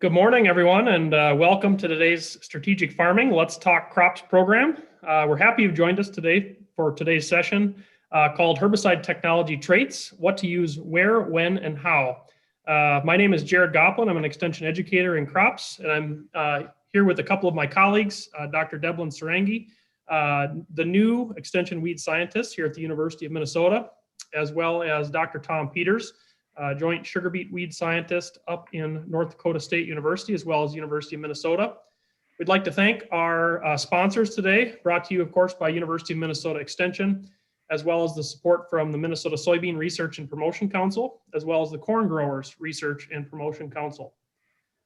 Good morning, everyone, and welcome to today's Strategic Farming Let's Talk Crops program. We're happy you've joined us today for today's session called Herbicide Technology Traits, What to Use Where, When, and How. My name is Jared Goplin. I'm an extension educator in crops, and I'm here with a couple of my colleagues, Dr. Debalin Sarangi, the new extension weed scientist here at the University of Minnesota, as well as Dr. Tom Peters, joint sugarbeet weed scientist up in North Dakota State University, as well as University of Minnesota. We'd like to thank our sponsors today, brought to you, of course, by University of Minnesota Extension, as well as the support from the Minnesota Soybean Research and Promotion Council, as well as the Corn Growers Research and Promotion Council.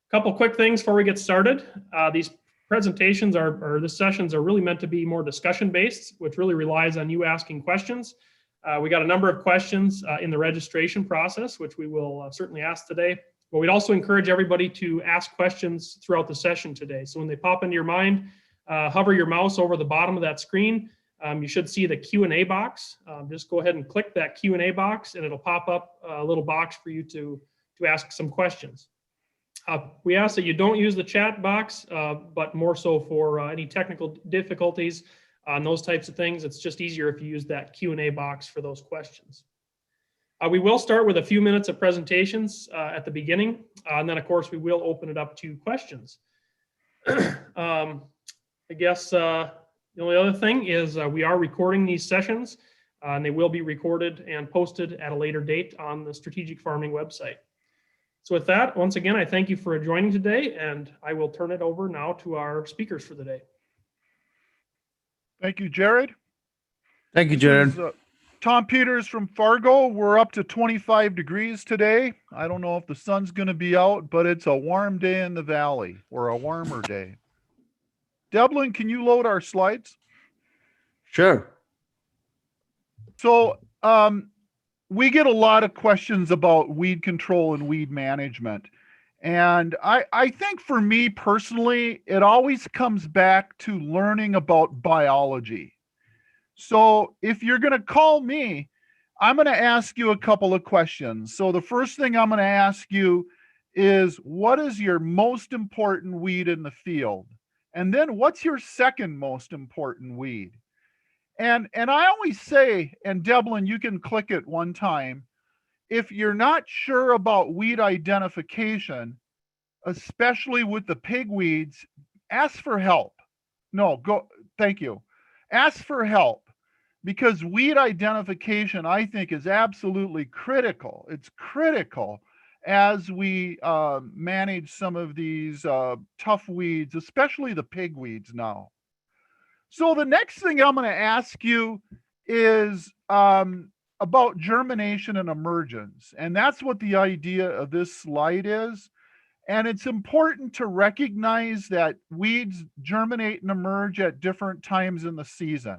A couple quick things before we get started. These presentations this sessions are really meant to be more discussion-based, which really relies on you asking questions. We got a number of questions in the registration process, which we will certainly ask today. But we'd also encourage everybody to ask questions throughout the session today. So when they pop into your mind, hover your mouse over the bottom of that screen. You should see the Q&A box. Just go ahead and click that Q&A box, and it'll pop up a little box for you to ask some questions. We ask that you don't use the chat box, but more so for any technical difficulties on those types of things. It's just easier if you use that Q&A box for those questions. We will start with a few minutes of presentations at the beginning, and then of course we will open it up to questions. I guess the only other thing is we are recording these sessions, and they will be recorded and posted at a later date on the Strategic Farming website. So with that, once again, I thank you for joining today, and I will turn it over now to our speakers for the day. Thank you, Jared. Thank you, Jared. This is, Tom Peters from Fargo. We're up to 25 degrees today. I don't know if the sun's going to be out, but it's a warm day in the valley, or a warmer day. Debalin, can you load our slides? Sure. So we get a lot of questions about weed control and weed management. And I think for me personally, it always comes back to learning about biology. So if you're going to call me, I'm going to ask you a couple of questions. So the first thing I'm going to ask you is, what is your most important weed in the field? And then what's your second most important weed? And I always say, and Debalin, you can click it one time, if you're not sure about weed identification, especially with the pigweeds, ask for help. Thank you. Ask for help, because weed identification, I think, is absolutely critical. It's critical as we manage some of these tough weeds, especially the pigweeds now. So the next thing I'm going to ask you is about germination and emergence. And that's what the idea of this slide is. And it's important to recognize that weeds germinate and emerge at different times in the season.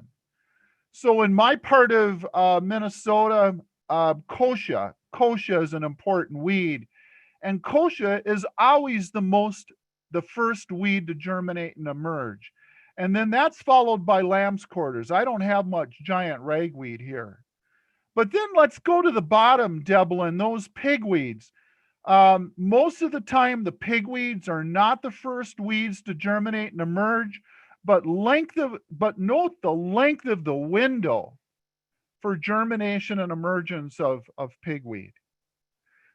So in my part of Minnesota, kochia is an important weed. And kochia is always the first weed to germinate and emerge. And then that's followed by lamb's quarters. I don't have much giant ragweed here. But then let's go to the bottom, Debalin, those pigweeds. Most of the time, the pigweeds are not the first weeds to germinate and emerge, but note the length of the window for germination and emergence of pigweed.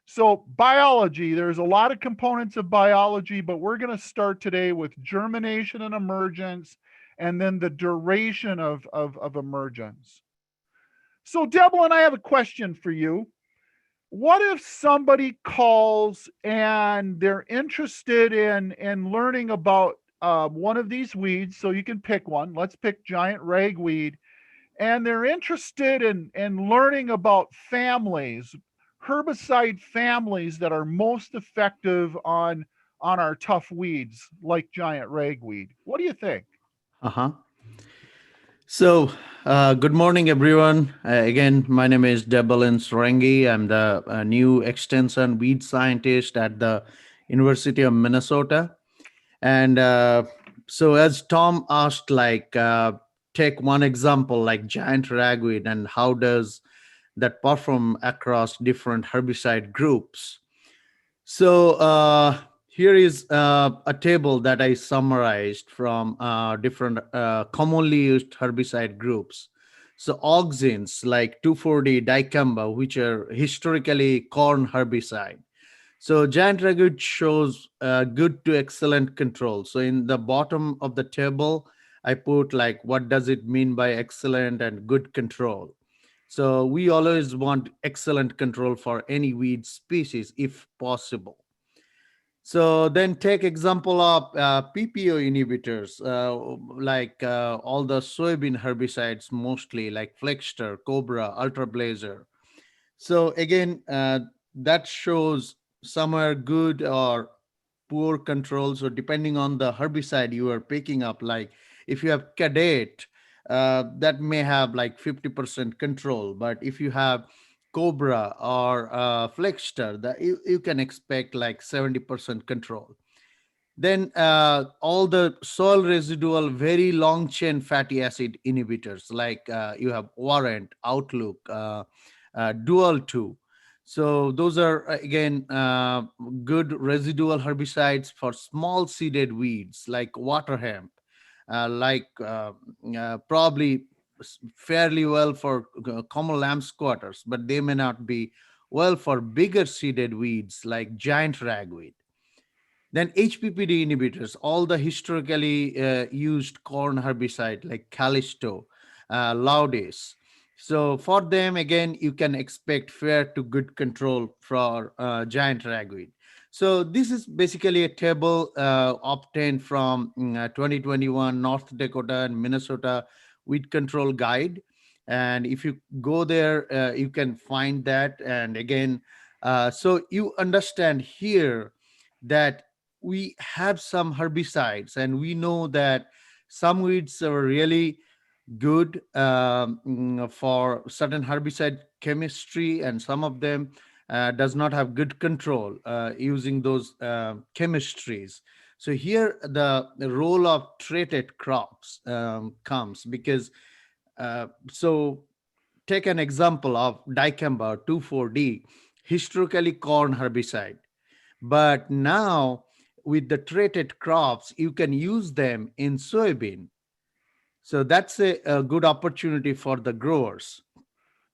So biology, there's a lot of components of biology, but we're going to start today with germination and emergence, and then the duration of emergence. So Debalin, I have a question for you. What if somebody calls and they're interested in learning about one of these weeds? So you can pick one. Let's pick giant ragweed. And they're interested in learning about families, herbicide families that are most effective on our tough weeds like giant ragweed. What do you think? So good morning, everyone. Again, my name is Debalin Sarangi. I'm the new extension weed scientist at the University of Minnesota. And so as Tom asked, take one example like giant ragweed, and how does that perform across different herbicide groups? So Here is a table that I summarized from different commonly used herbicide groups. So auxins like 2,4-D, dicamba, which are historically corn herbicide. So giant ragweed shows good to excellent control. So in the bottom of the table, I put like what does it mean by excellent and good control. So we always want excellent control for any weed species if possible. So then take example of PPO inhibitors, all the soybean herbicides, mostly like Flexter, Cobra, Ultra Blazer. So again, that shows some are good or poor control. So depending on the herbicide you are picking up, like if you have Cadet, that may have like 50% control. But if you have Cobra or Flexter, that you can expect like 70% control. Then all the soil residual, very long chain fatty acid inhibitors, like you have Warrant, Outlook, Dual 2. So those are again good residual herbicides for small seeded weeds like Waterhemp, probably fairly well for common lamb squatters, but they may not be well for bigger seeded weeds like giant ragweed. Then HPPD inhibitors, all the historically used corn herbicide like Callisto, Laudes. So for them, again, you can expect fair to good control for giant ragweed. So this is basically a table obtained from 2021 North Dakota and Minnesota weed control guide. And if you go there, you can find that. And again, so you understand here that we have some herbicides and we know that some weeds are really good for certain herbicide chemistry, and some of them does not have good control using those chemistries. So here the role of traded crops comes because so take an example of dicamba 2,4-D, historically corn herbicide, but now with the traded crops, you can use them in soybean. So that's a good opportunity for the growers.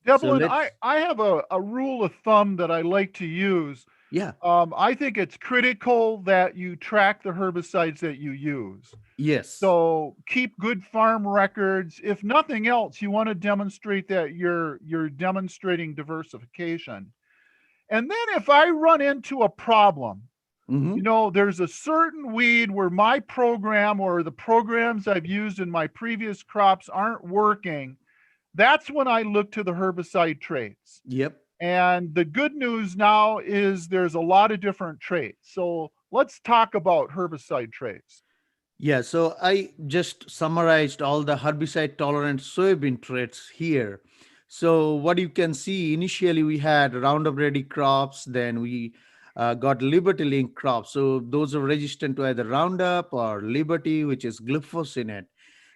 So Debalin, let's, I have a rule of thumb that I like to use. yeah, I think it's critical that you track the herbicides that you use. yes, So keep good farm records. If nothing else, you want to demonstrate that you're demonstrating diversification. And then if I run into a problem, hmm, there's a certain weed where my program or the programs I've used in my previous crops aren't working, that's when I look to the herbicide traits. yep. And the good news now is there's a lot of different traits. So let's talk about herbicide traits. Yeah, so I just summarized all the herbicide tolerant soybean traits here. So what you can see, initially we had Roundup Ready crops, then we got Liberty Link crops. So those are resistant to either Roundup or Liberty, which is glyphosate.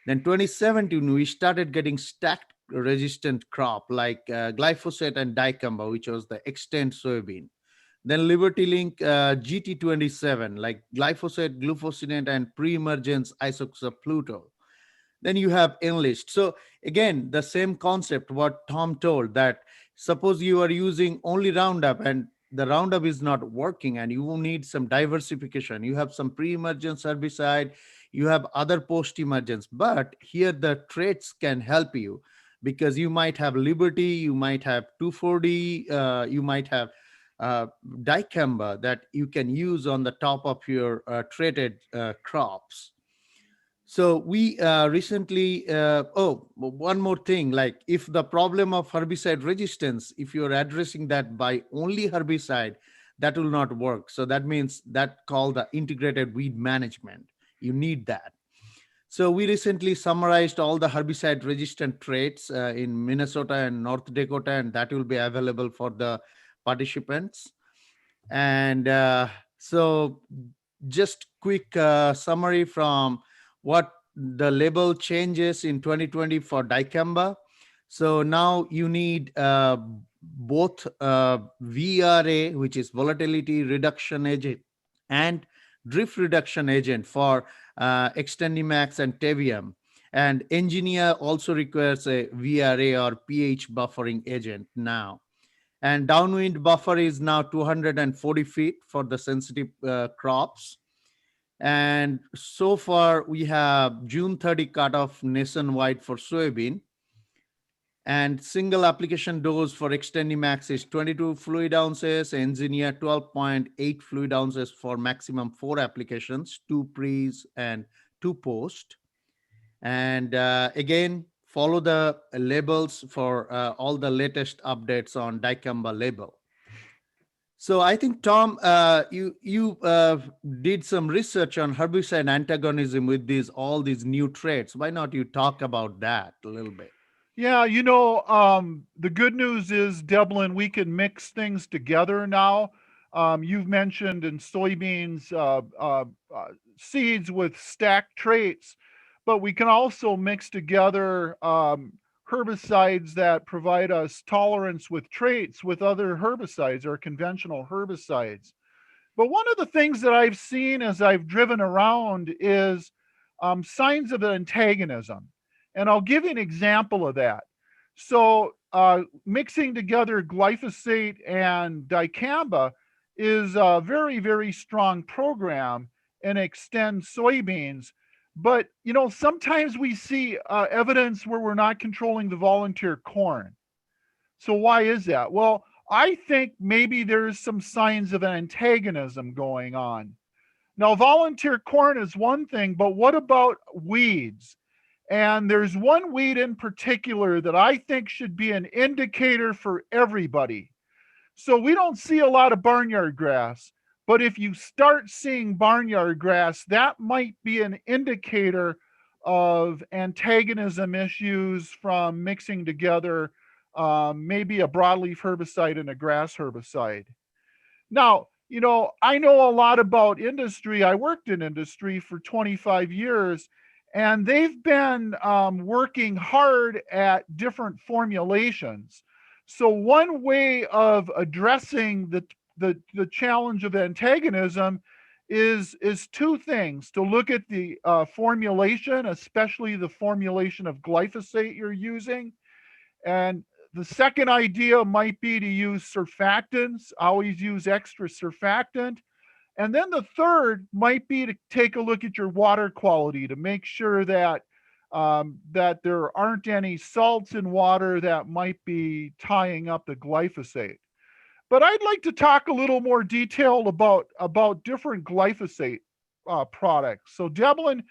Then 2017, we started getting stacked resistant crop like glyphosate and dicamba, which was the extent soybean. Then Liberty Link GT27, like glyphosate, glufosinate, and pre-emergence isoxapluto. Then you have Enlist. So again, the same concept what Tom told, that suppose you are using only Roundup and the Roundup is not working and you need some diversification. You have some pre-emergence herbicide, you have other post-emergence, but here the traits can help you because you might have Liberty, you might have 2,4-D, you might have uh, dicamba that you can use on the top of your traded crops. So we recently, one more thing, like if the problem of herbicide resistance, if you're addressing that by only herbicide, that will not work. So that means that called the integrated weed management. You need that. So we recently summarized all the herbicide resistant traits in Minnesota and North Dakota, and that will be available for the participants. And so just quick summary from what the label changes in 2020 for dicamba. So now you need both VRA, which is volatility reduction agent, and drift reduction agent for Extendimax and Tevium. And Engineer also requires a VRA or pH buffering agent now. And downwind buffer is now 240 feet for the sensitive crops. And so far, we have June 30 cutoff nationwide for soybean. And single application dose for Extendimax is 22 fluid ounces, Engineer 12.8 fluid ounces for maximum 4 applications, 2 pre's and 2 post. And again, follow the labels for all the latest updates on dicamba label. So I think, Tom, you did some research on herbicide antagonism with all these new traits. Why not you talk about that a little bit? Yeah, the good news is, Debalin, we can mix things together now. You've mentioned in soybeans seeds with stacked traits, but we can also mix together herbicides that provide us tolerance with traits with other herbicides or conventional herbicides. But one of the things that I've seen as I've driven around is signs of antagonism. And I'll give you an example of that. So mixing together glyphosate and dicamba is a very, very strong program and extends soybeans. But, sometimes we see evidence where we're not controlling the volunteer corn. So why is that? Well, I think maybe there's some signs of an antagonism going on. Now, volunteer corn is one thing, but what about weeds? And there's one weed in particular that I think should be an indicator for everybody. So we don't see a lot of barnyard grass, but if you start seeing barnyard grass, that might be an indicator of antagonism issues from mixing together maybe a broadleaf herbicide and a grass herbicide. Now, I know a lot about industry. I worked in industry for 25 years, and they've been working hard at different formulations. So one way of addressing the challenge of antagonism is two things: to look at the formulation, especially the formulation of glyphosate you're using, and the second idea might be to use surfactants. Always use extra surfactant. And then the third might be to take a look at your water quality to make sure that that there aren't any salts in water that might be tying up the glyphosate. But I'd like to talk a little more detail about different glyphosate products. So, Debalin,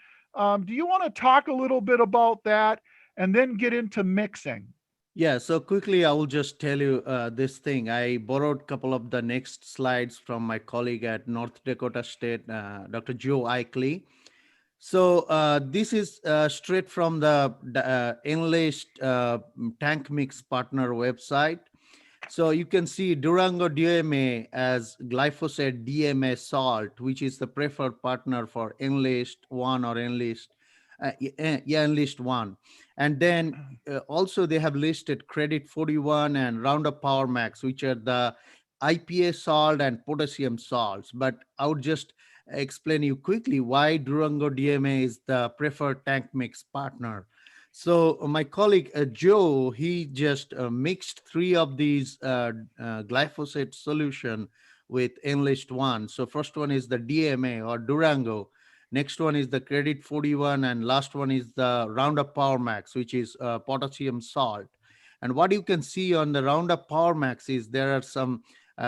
do you want to talk a little bit about that and then get into mixing? Yeah, so quickly, I will just tell you this thing. I borrowed a couple of the next slides from my colleague at North Dakota State, Dr. Joe Ikley. So this is straight from the Enlist tank mix partner website. So you can see Durango DMA as glyphosate DMA salt, which is the preferred partner for Enlist 1 or Enlist. Enlist 1. And then also they have listed Credit 41 and Roundup Power Max, which are the IPA salt and potassium salts. But I would just explain you quickly why Durango DMA is the preferred tank mix partner. So my colleague Joe, he just mixed 3 of these glyphosate solution with Enlist 1. So first one is the DMA or Durango. Next one is the Credit 41, and last one is the Roundup Power Max, which is potassium salt. And what you can see on the Roundup Power Max is there are some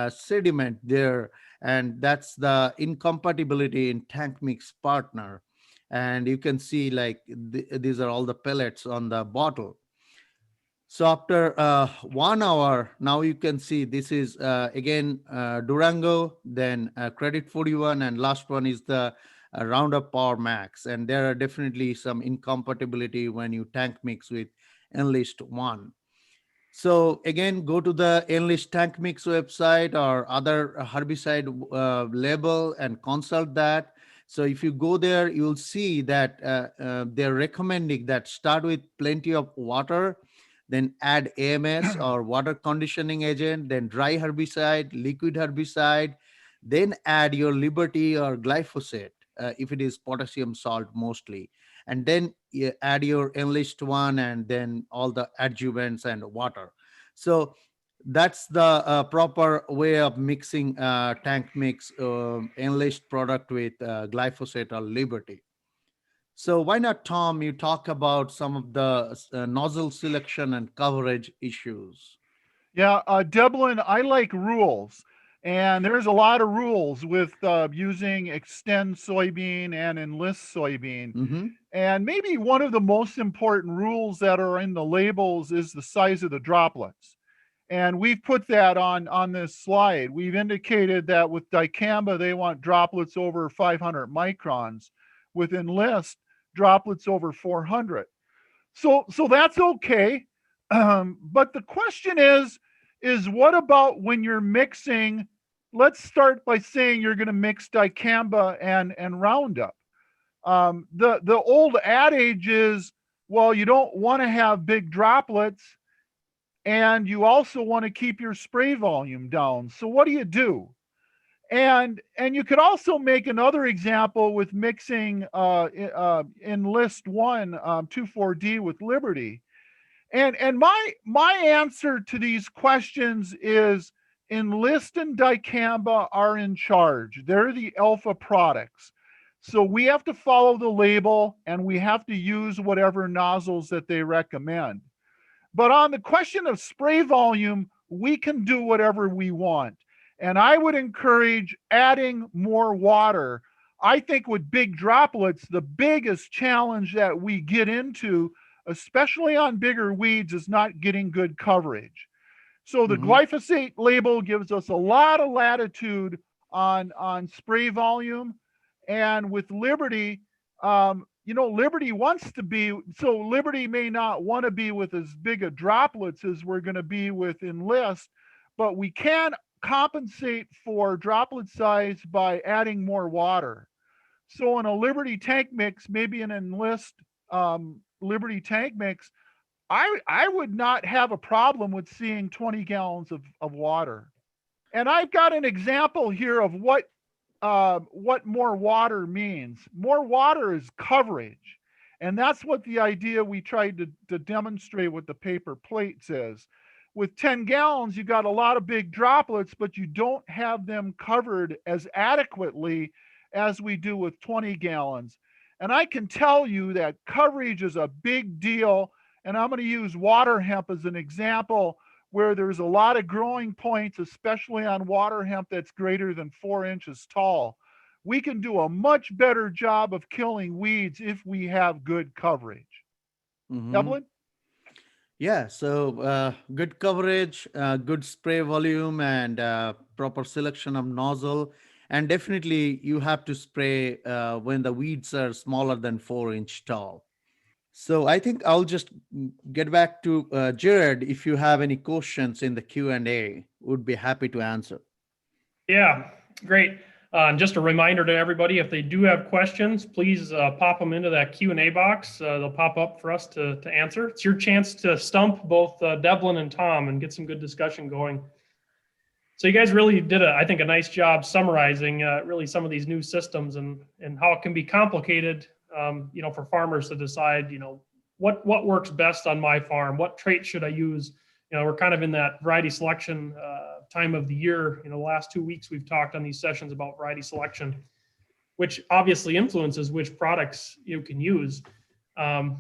sediment there, and that's the incompatibility in tank mix partner. And you can see like these are all the pellets on the bottle. So after 1 hour, now you can see this is again Durango, then Credit 41, and last one is the Roundup Power Max. And there are definitely some incompatibility when you tank mix with Enlist 1. So again, go to the Enlist tank mix website or other herbicide label and consult that. So if you go there, you'll see that they're recommending that start with plenty of water, then add AMS or water conditioning agent, then dry herbicide, liquid herbicide, then add your Liberty or glyphosate, if it is potassium salt mostly, and then you add your Enlist one, and then all the adjuvants and water. So that's the proper way of mixing tank mix Enlist product with glyphosate or Liberty. So why not, Tom? You talk about some of the nozzle selection and coverage issues. Yeah, Debalin, I like rules. And there's a lot of rules with using Extend soybean and Enlist soybean. Mm-hmm. And maybe one of the most important rules that are in the labels is the size of the droplets. And we've put that on this slide. We've indicated that with dicamba, they want droplets over 500 microns. With Enlist, droplets over 400. So that's okay. But the question is what about when you're mixing? Let's start by saying you're going to mix dicamba and Roundup. The old adage is, well, you don't want to have big droplets, and you also want to keep your spray volume down. So what do? And you could also make another example with mixing Enlist 1 2,4-D with Liberty. And my answer to these questions is Enlist and dicamba are in charge. They're the alpha products. So we have to follow the label, and we have to use whatever nozzles that they recommend. But on the question of spray volume, we can do whatever we want. And I would encourage adding more water. I think with big droplets, the biggest challenge that we get into, especially on bigger weeds, is not getting good coverage. So the glyphosate label gives us a lot of latitude on spray volume. And with Liberty, Liberty wants to be, so Liberty may not want to be with as big a droplets as we're going to be with Enlist, but we can compensate for droplet size by adding more water. So in a Liberty tank mix, maybe an Enlist Liberty tank mix, I would not have a problem with seeing 20 gallons of water. And I've got an example here of what more water means. More water is coverage. And that's what the idea we tried to demonstrate with the paper plates is. With 10 gallons, you got a lot of big droplets, but you don't have them covered as adequately as we do with 20 gallons. And I can tell you that coverage is a big deal. And I'm going to use Waterhemp as an example, where there's a lot of growing points, especially on Waterhemp that's greater than 4 inches tall. We can do a much better job of killing weeds if we have good coverage. Evelyn? Yeah, so good coverage, good spray volume, and proper selection of nozzle. And definitely you have to spray when the weeds are smaller than 4-inch tall. So I think I'll just get back to Jared. If you have any questions in the Q&A, would be happy to answer. Yeah, great. And just a reminder to everybody, if they do have questions, please pop them into that Q&A box. They'll pop up for us to answer. It's your chance to stump both Debalin and Tom and get some good discussion going. So you guys really did, I think, a nice job summarizing really some of these new systems and how it can be complicated, for farmers to decide, what works best on my farm, what traits should I use. We're kind of in that variety selection time of the year. The last 2 weeks we've talked on these sessions about variety selection, which obviously influences which products you can use,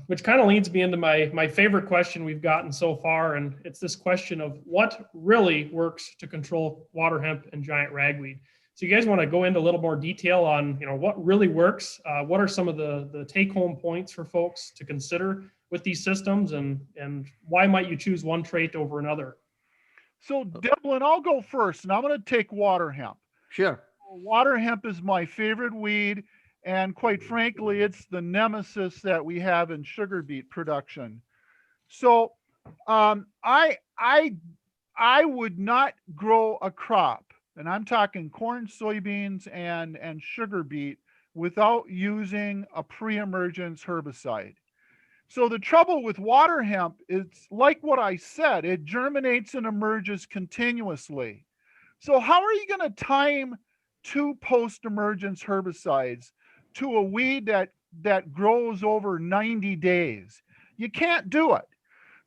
which kind of leads me into my favorite question we've gotten so far. And it's this question of what really works to control water hemp and giant ragweed. So you guys want to go into a little more detail on, what really works? What are some of the take-home points for folks to consider with these systems, and why might you choose one trait over another? So Debalin, I'll go first, and I'm going to take water hemp. Sure. Water hemp is my favorite weed, and quite frankly, it's the nemesis that we have in sugar beet production. So I would not grow a crop, and I'm talking corn, soybeans, and sugar beet, without using a pre-emergence herbicide. So the trouble with water hemp is, like what I said, it germinates and emerges continuously. So how are you going to time 2 post-emergence herbicides to a weed that grows over 90 days. You can't do it.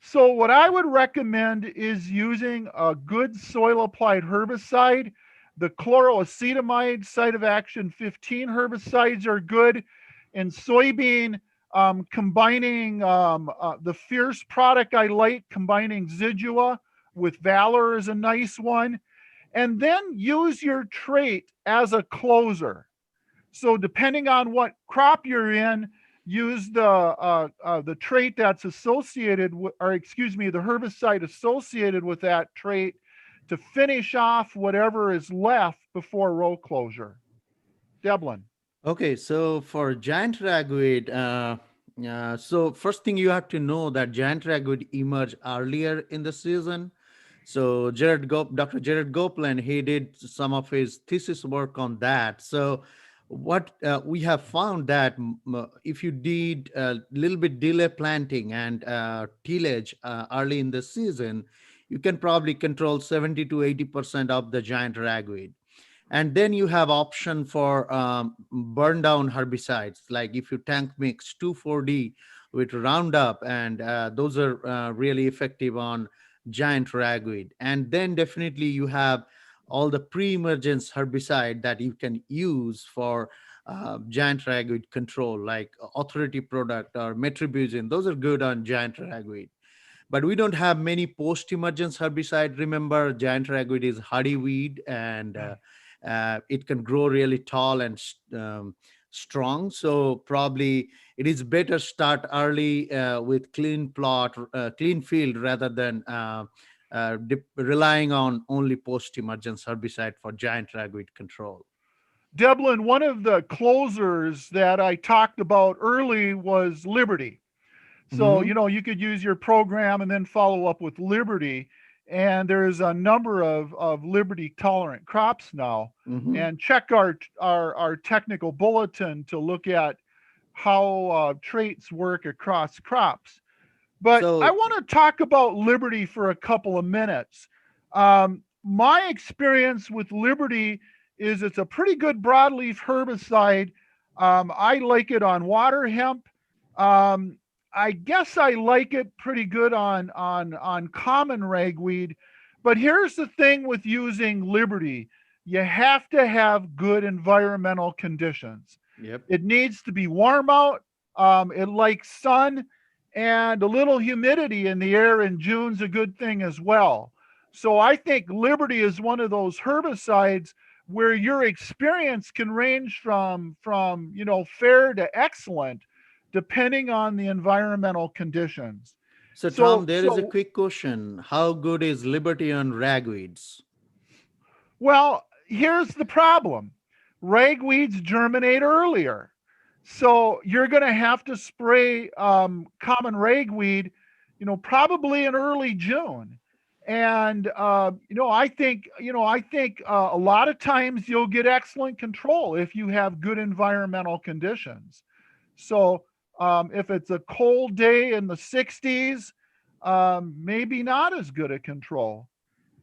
So what I would recommend is using a good soil applied herbicide. The chloroacetamide site of action 15 herbicides are good. In soybean, combining the Fierce product I like, combining Zidua with Valor is a nice one. And then use your trait as a closer. So depending on what crop you're in, use the trait that's associated with, or excuse me, the herbicide associated with that trait to finish off whatever is left before row closure. Debalin. Okay, so for giant ragweed, so first thing you have to know that giant ragweed emerge earlier in the season. So Dr. Jared Goplan, he did some of his thesis work on that. So what we have found that if you did a little bit delay planting and tillage early in the season, you can probably control 70 to 80% of the giant ragweed. And then you have option for burn down herbicides, like if you tank mix 2,4-D with Roundup, and those are really effective on giant ragweed. And then definitely you have all the pre-emergence herbicide that you can use for giant ragweed control, like Authority product or Metribuzin. Those are good on giant ragweed. But we don't have many post-emergence herbicide. Remember, giant ragweed is hardy weed, and it can grow really tall and strong. So probably it is better start early with clean plot, clean field, rather than relying on only post-emergence herbicide for giant ragweed control. Debalin, one of the closers that I talked about early was Liberty. So, you could use your program and then follow up with Liberty. And there's a number of Liberty tolerant crops now. And check our technical bulletin to look at how traits work across crops. But I want to talk about Liberty for a couple of minutes. My experience with Liberty is it's a pretty good broadleaf herbicide. I like it on water hemp. I guess I like it pretty good on common ragweed. But here's the thing with using Liberty. You have to have good environmental conditions. Yep. It needs to be warm out. It likes sun, and a little humidity in the air in June's a good thing as well. So I think Liberty is one of those herbicides where your experience can range from fair to excellent, depending on the environmental conditions. So Tom, there is a quick question. How good is Liberty on ragweeds? Well, here's the problem. Ragweeds germinate earlier. So you're going to have to spray common ragweed, probably in early June. And I think a lot of times you'll get excellent control if you have good environmental conditions. So if it's a cold day in the 60s, maybe not as good a control.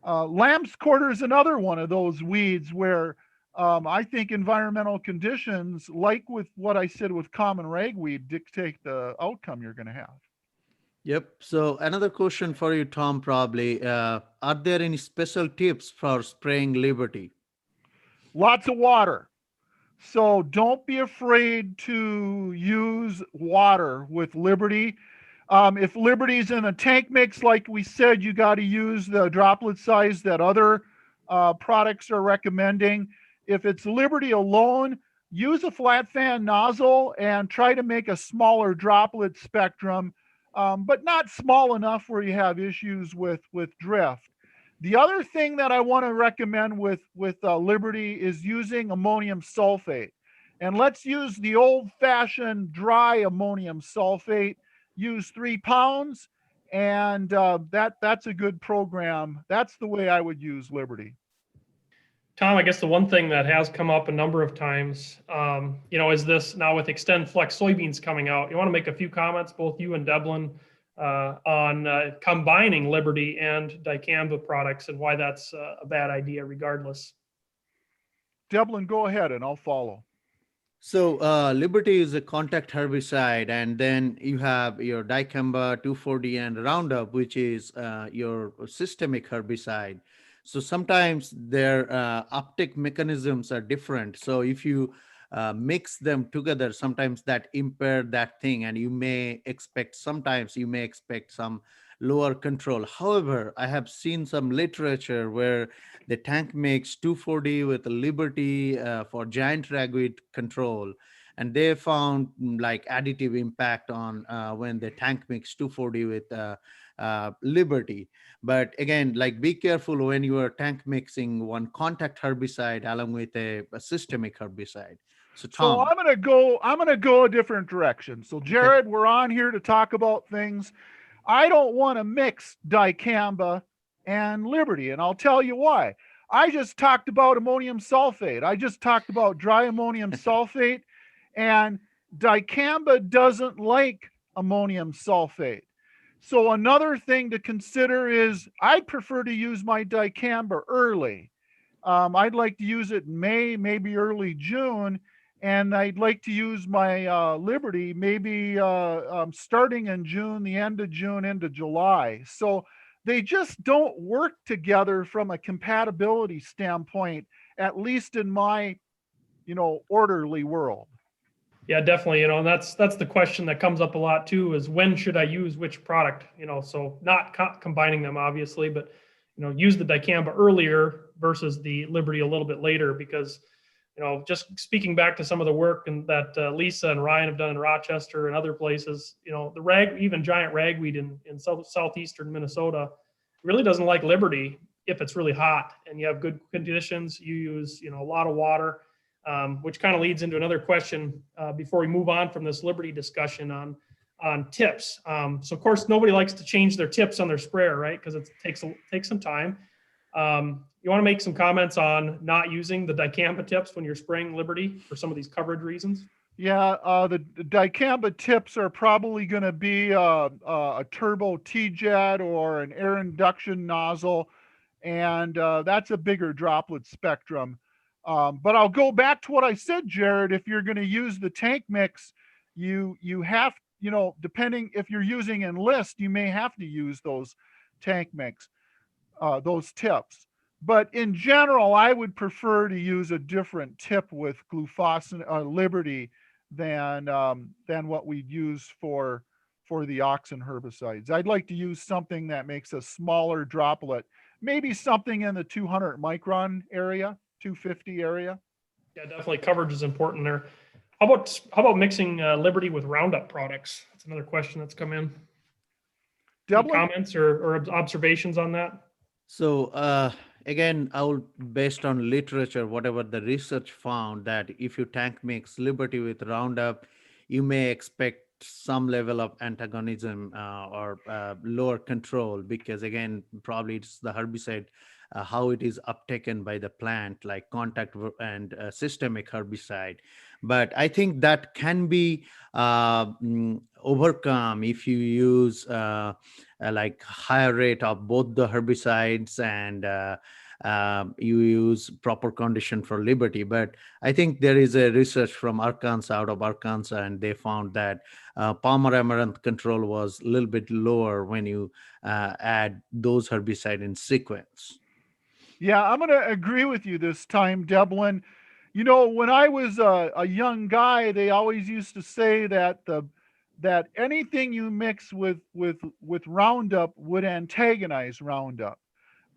Lamb's quarter is another one of those weeds where I think environmental conditions, like with what I said with common ragweed, dictate the outcome you're going to have. Yep. So another question for you, Tom, probably. Are there any special tips for spraying Liberty? Lots of water. So don't be afraid to use water with Liberty. If Liberty's in a tank mix, like we said, you got to use the droplet size that other products are recommending. If it's Liberty alone, use a flat fan nozzle and try to make a smaller droplet spectrum, but not small enough where you have issues with drift. The other thing that I want to recommend with Liberty is using ammonium sulfate. And let's use the old-fashioned dry ammonium sulfate. Use 3 pounds, and that's a good program. That's the way I would use Liberty. Tom, I guess the one thing that has come up a number of times, is this now with Extend Flex soybeans coming out. You want to make a few comments, both you and Debalin, on combining Liberty and dicamba products and why that's a bad idea regardless. Debalin, go ahead and I'll follow. So Liberty is a contact herbicide, and then you have your dicamba, 2,4-D, and Roundup, which is your systemic herbicide. So sometimes their uptake mechanisms are different. So if you mix them together, sometimes that impair that thing, and sometimes you may expect some lower control. However, I have seen some literature where the tank makes 2,4-D with Liberty for giant ragweed control, and they found like additive impact on when the tank makes 2,4-D with Liberty. But again, like be careful when you are tank mixing one contact herbicide along with a systemic herbicide. So So Tom, I'm gonna go a different direction. So okay. Jared, we're on here to talk about things. I don't want to mix dicamba and Liberty, and I'll tell you why. I just talked about ammonium sulfate. I just talked about dry ammonium sulfate, and dicamba doesn't like ammonium sulfate. So another thing to consider is I'd prefer to use my dicamba early. I'd like to use it in May, maybe early June, and I'd like to use my Liberty maybe starting in June, the end of June into July. So they just don't work together from a compatibility standpoint, at least in my, orderly world. Yeah, definitely. And that's the question that comes up a lot too, is when should I use which product? So not combining them obviously, but use the dicamba earlier versus the Liberty a little bit later, because just speaking back to some of the work and that Lisa and Ryan have done in Rochester and other places, even giant ragweed in southeastern Minnesota really doesn't like Liberty if it's really hot and you have good conditions. You use a lot of water, which kind of leads into another question before we move on from this Liberty discussion on tips. So of course nobody likes to change their tips on their sprayer, right? Because it takes some time. You want to make some comments on not using the dicamba tips when you're spraying Liberty for some of these coverage reasons? Yeah, the dicamba tips are probably going to be a turbo T-jet or an air induction nozzle, and that's a bigger droplet spectrum. But I'll go back to what I said, Jared. If you're going to use the tank mix, you have, depending if you're using Enlist, you may have to use those tank mix, those tips. But in general, I would prefer to use a different tip with glufosinate Liberty than what we'd use for the auxin herbicides. I'd like to use something that makes a smaller droplet, maybe something in the 200 micron area, 250 area. Yeah, definitely coverage is important there. How about mixing Liberty with Roundup products? That's another question that's come in. Any comments or observations on that? So again, based on literature, whatever the research found, that if you tank mix Liberty with Roundup, you may expect some level of antagonism or lower control, because again, probably it's the herbicide, how it is uptaken by the plant, like contact and systemic herbicide. But I think that can be overcome if you use like higher rate of both the herbicides and you use proper condition for Liberty. But I think there is a research from out of Arkansas, and they found that Palmer amaranth control was a little bit lower when you add those herbicide in sequence. Yeah, I'm going to agree with you this time, Debalin. When I was a young guy, they always used to say that that anything you mix with Roundup would antagonize Roundup.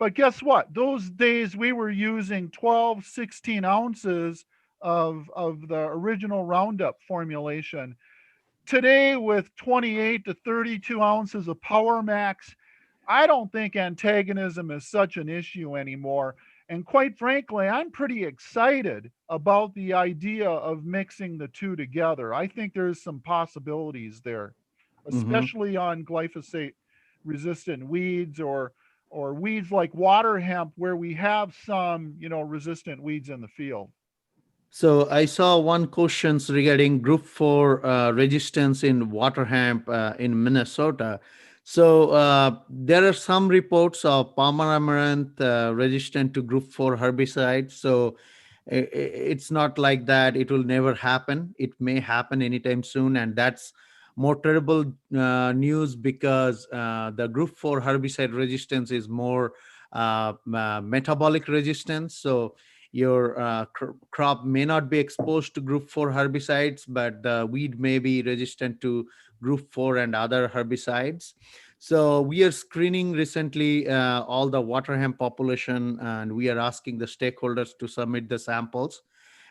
But guess what? Those days we were using 12, 16 ounces of the original Roundup formulation. Today, with 28 to 32 ounces of Power Max, I don't think antagonism is such an issue anymore. And quite frankly, I'm pretty excited about the idea of mixing the two together. I think there's some possibilities there, especially on glyphosate resistant weeds or weeds like water hemp, where we have some, resistant weeds in the field. So I saw one questions regarding group 4 resistance in Waterhemp in Minnesota. So there are some reports of Palmer amaranth resistant to group 4 herbicides. So It's not like that it will never happen. It may happen anytime soon, and that's more terrible news, because the group 4 herbicide resistance is more metabolic resistance. So your crop may not be exposed to group 4 herbicides, but the weed may be resistant to group 4 and other herbicides. So we are screening recently all the water hemp population, and we are asking the stakeholders to submit the samples.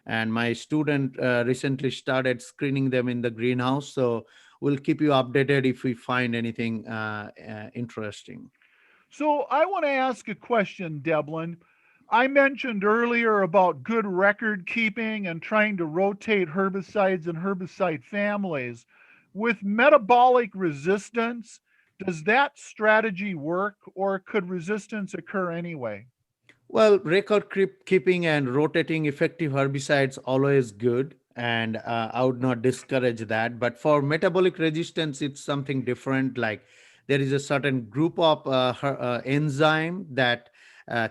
And my student recently started screening them in the greenhouse. So we'll keep you updated if we find anything interesting. So I want to ask a question, Debalin. I mentioned earlier about good record keeping and trying to rotate herbicides and herbicide families. With metabolic resistance, does that strategy work, or could resistance occur anyway? Well, record keeping and rotating effective herbicides always good, and I would not discourage that. But for metabolic resistance, it's something different. Like there is a certain group of enzyme that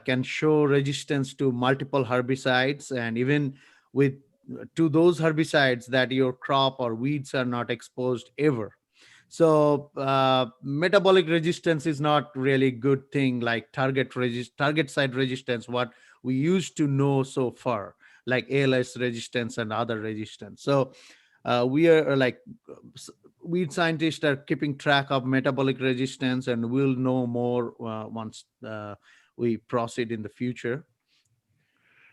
can show resistance to multiple herbicides, and even with to those herbicides that your crop or weeds are not exposed ever. So metabolic resistance is not really good thing like target site resistance, what we used to know so far, like ALS resistance and other resistance. So we are s- weed scientists are keeping track of metabolic resistance, and we'll know more once we proceed in the future.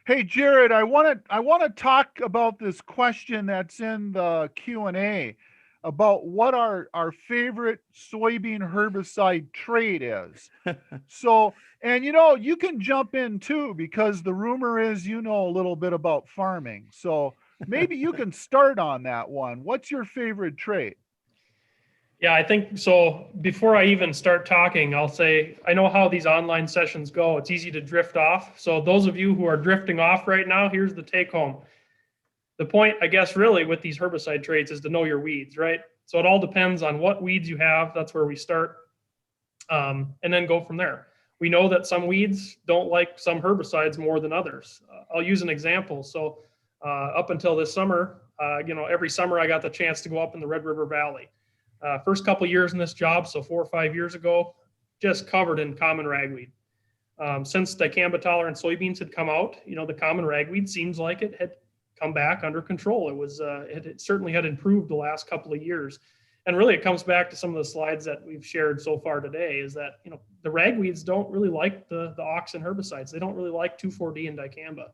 Hey Jared, I want to talk about this question that's in the Q&A about what our favorite soybean herbicide trait is. So, and you can jump in too, because the rumor is you know a little bit about farming. So maybe you can start on that one. What's your favorite trait? Yeah, I think so. Before I even start talking, I'll say I know how these online sessions go. It's easy to drift off. So, those of you who are drifting off right now, here's the take home. The point, I guess, really with these herbicide traits is to know your weeds, right? So, it all depends on what weeds you have. That's where we start, and then go from there. We know that some weeds don't like some herbicides more than others. I'll use an example. So, up until this summer, every summer I got the chance to go up in the Red River Valley. First couple years in this job, so 4 or 5 years ago, just covered in common ragweed. Since dicamba tolerant soybeans had come out, the common ragweed seems like it had come back under control. It certainly had improved the last couple of years. And really, it comes back to some of the slides that we've shared so far today. Is that the ragweeds don't really like the auxin herbicides. They don't really like 2,4-D and dicamba.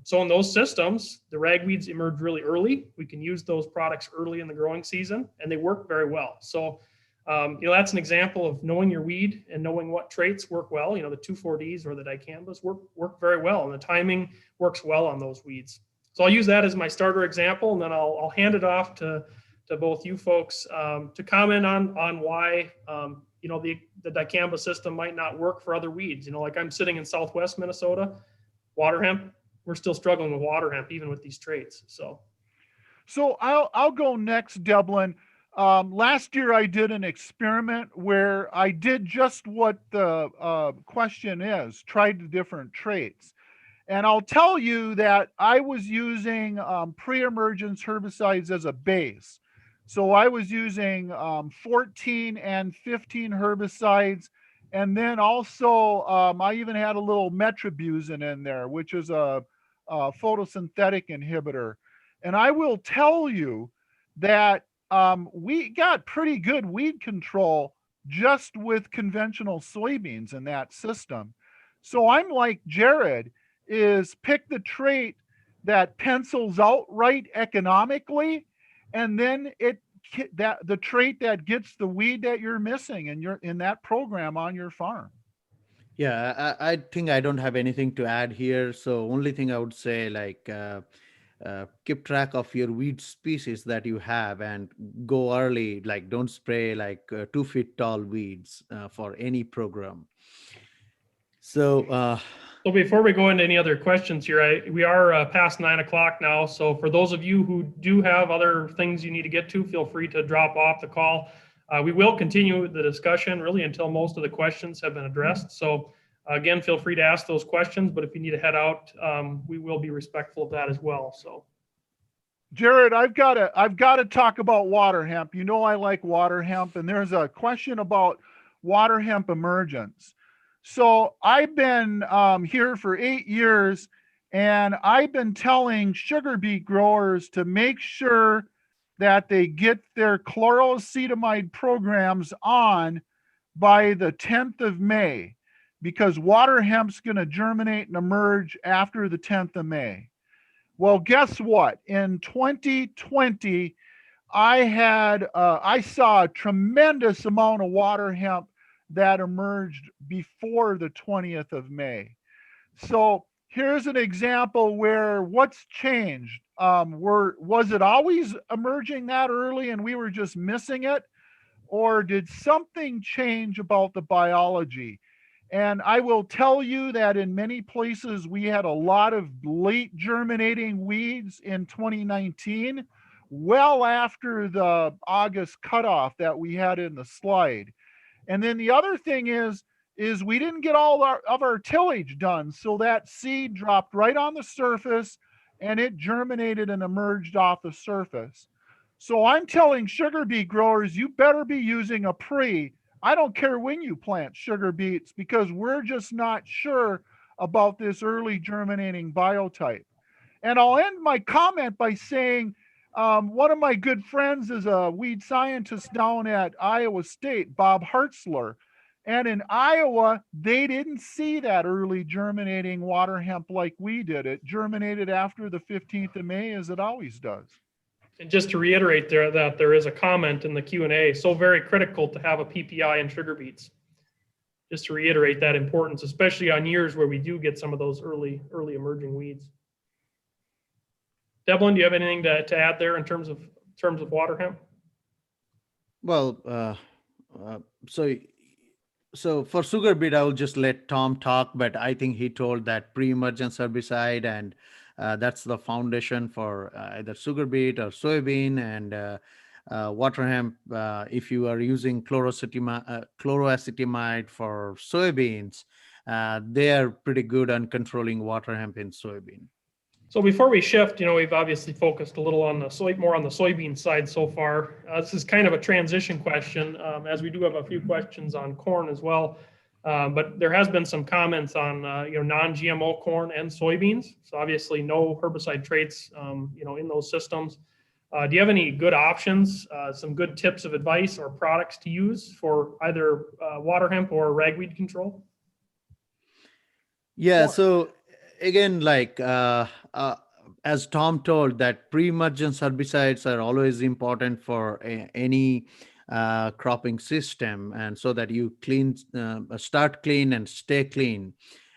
So in those systems, the ragweeds emerge really early. We can use those products early in the growing season, and they work very well. So, that's an example of knowing your weed and knowing what traits work well. The 2,4-Ds or the dicambas work very well, and the timing works well on those weeds. So I'll use that as my starter example, and then I'll hand it off to both you folks to comment on why the dicamba system might not work for other weeds. Like I'm sitting in Southwest Minnesota, water hemp. We're still struggling with water hemp, even with these traits. So I'll go next, Debalin. Last year I did an experiment where I did just what the question is, tried the different traits. And I'll tell you that I was using pre-emergence herbicides as a base. So I was using 14 and 15 herbicides. And then also I even had a little metribuzin in there, which is a photosynthetic inhibitor. And I will tell you that we got pretty good weed control just with conventional soybeans in that system. So I'm like Jared, is pick the trait that pencils out right economically, and then the trait that gets the weed that you're missing and you're in that program on your farm. Yeah, I think I don't have anything to add here. So only thing I would say, like, keep track of your weed species that you have and go early. Like, don't spray like 2 feet tall weeds for any program. So So before we go into any other questions here, we are past 9 o'clock now. So for those of you who do have other things you need to get to, feel free to drop off the call. We will continue the discussion really until most of the questions have been addressed. So Again, feel free to ask those questions, but if you need to head out, we will be respectful of that as well. So, Jared, I've got to talk about water hemp. You know I like water hemp, and there's a question about water hemp emergence. So I've been here for 8 years, and I've been telling sugar beet growers to make sure that they get their chloroacetamide programs on by the 10th of May, because water hemp's going to germinate and emerge after the 10th of May. Well, guess what? In 2020, I saw a tremendous amount of water hemp that emerged before the 20th of May. So here's an example where what's changed. Was it always emerging that early and we were just missing it? Or did something change about the biology? And I will tell you that in many places we had a lot of late germinating weeds in 2019, well after the August cutoff that we had in the slide. And then the other thing is we didn't get all of our tillage done. So that seed dropped right on the surface and it germinated and emerged off the surface. So I'm telling sugar beet growers, you better be using a pre. I don't care when you plant sugar beets, because we're just not sure about this early germinating biotype. And I'll end my comment by saying one of my good friends is a weed scientist down at Iowa State, Bob Hartzler. And in Iowa, they didn't see that early germinating water hemp like we did. It germinated after the 15th of May, as it always does. and just to reiterate there that there is a comment in the Q&A, so very critical to have a PPI in sugar beets. Just to reiterate that importance, especially on years where we do get some of those early emerging weeds. Debalin, do you have anything to add there in terms of water hemp? Well, so for sugar beet, I will just let Tom talk, but I think he told that pre-emergence herbicide, and that's the foundation for either sugar beet or soybean. And water hemp, if you are using chloroacetamide for soybeans, they are pretty good on controlling water hemp in soybean. So before we shift, we've obviously focused a little on the more on the soybean side so far. This is kind of a transition question, as we do have a few questions on corn as well. But there has been some comments on non-GMO corn and soybeans. So obviously no herbicide traits in those systems. Do you have any good options, some good tips of advice or products to use for either water hemp or ragweed control? Yeah. So again, like as Tom told, that pre-emergence herbicides are always important for any cropping system, and so that you start clean and stay clean.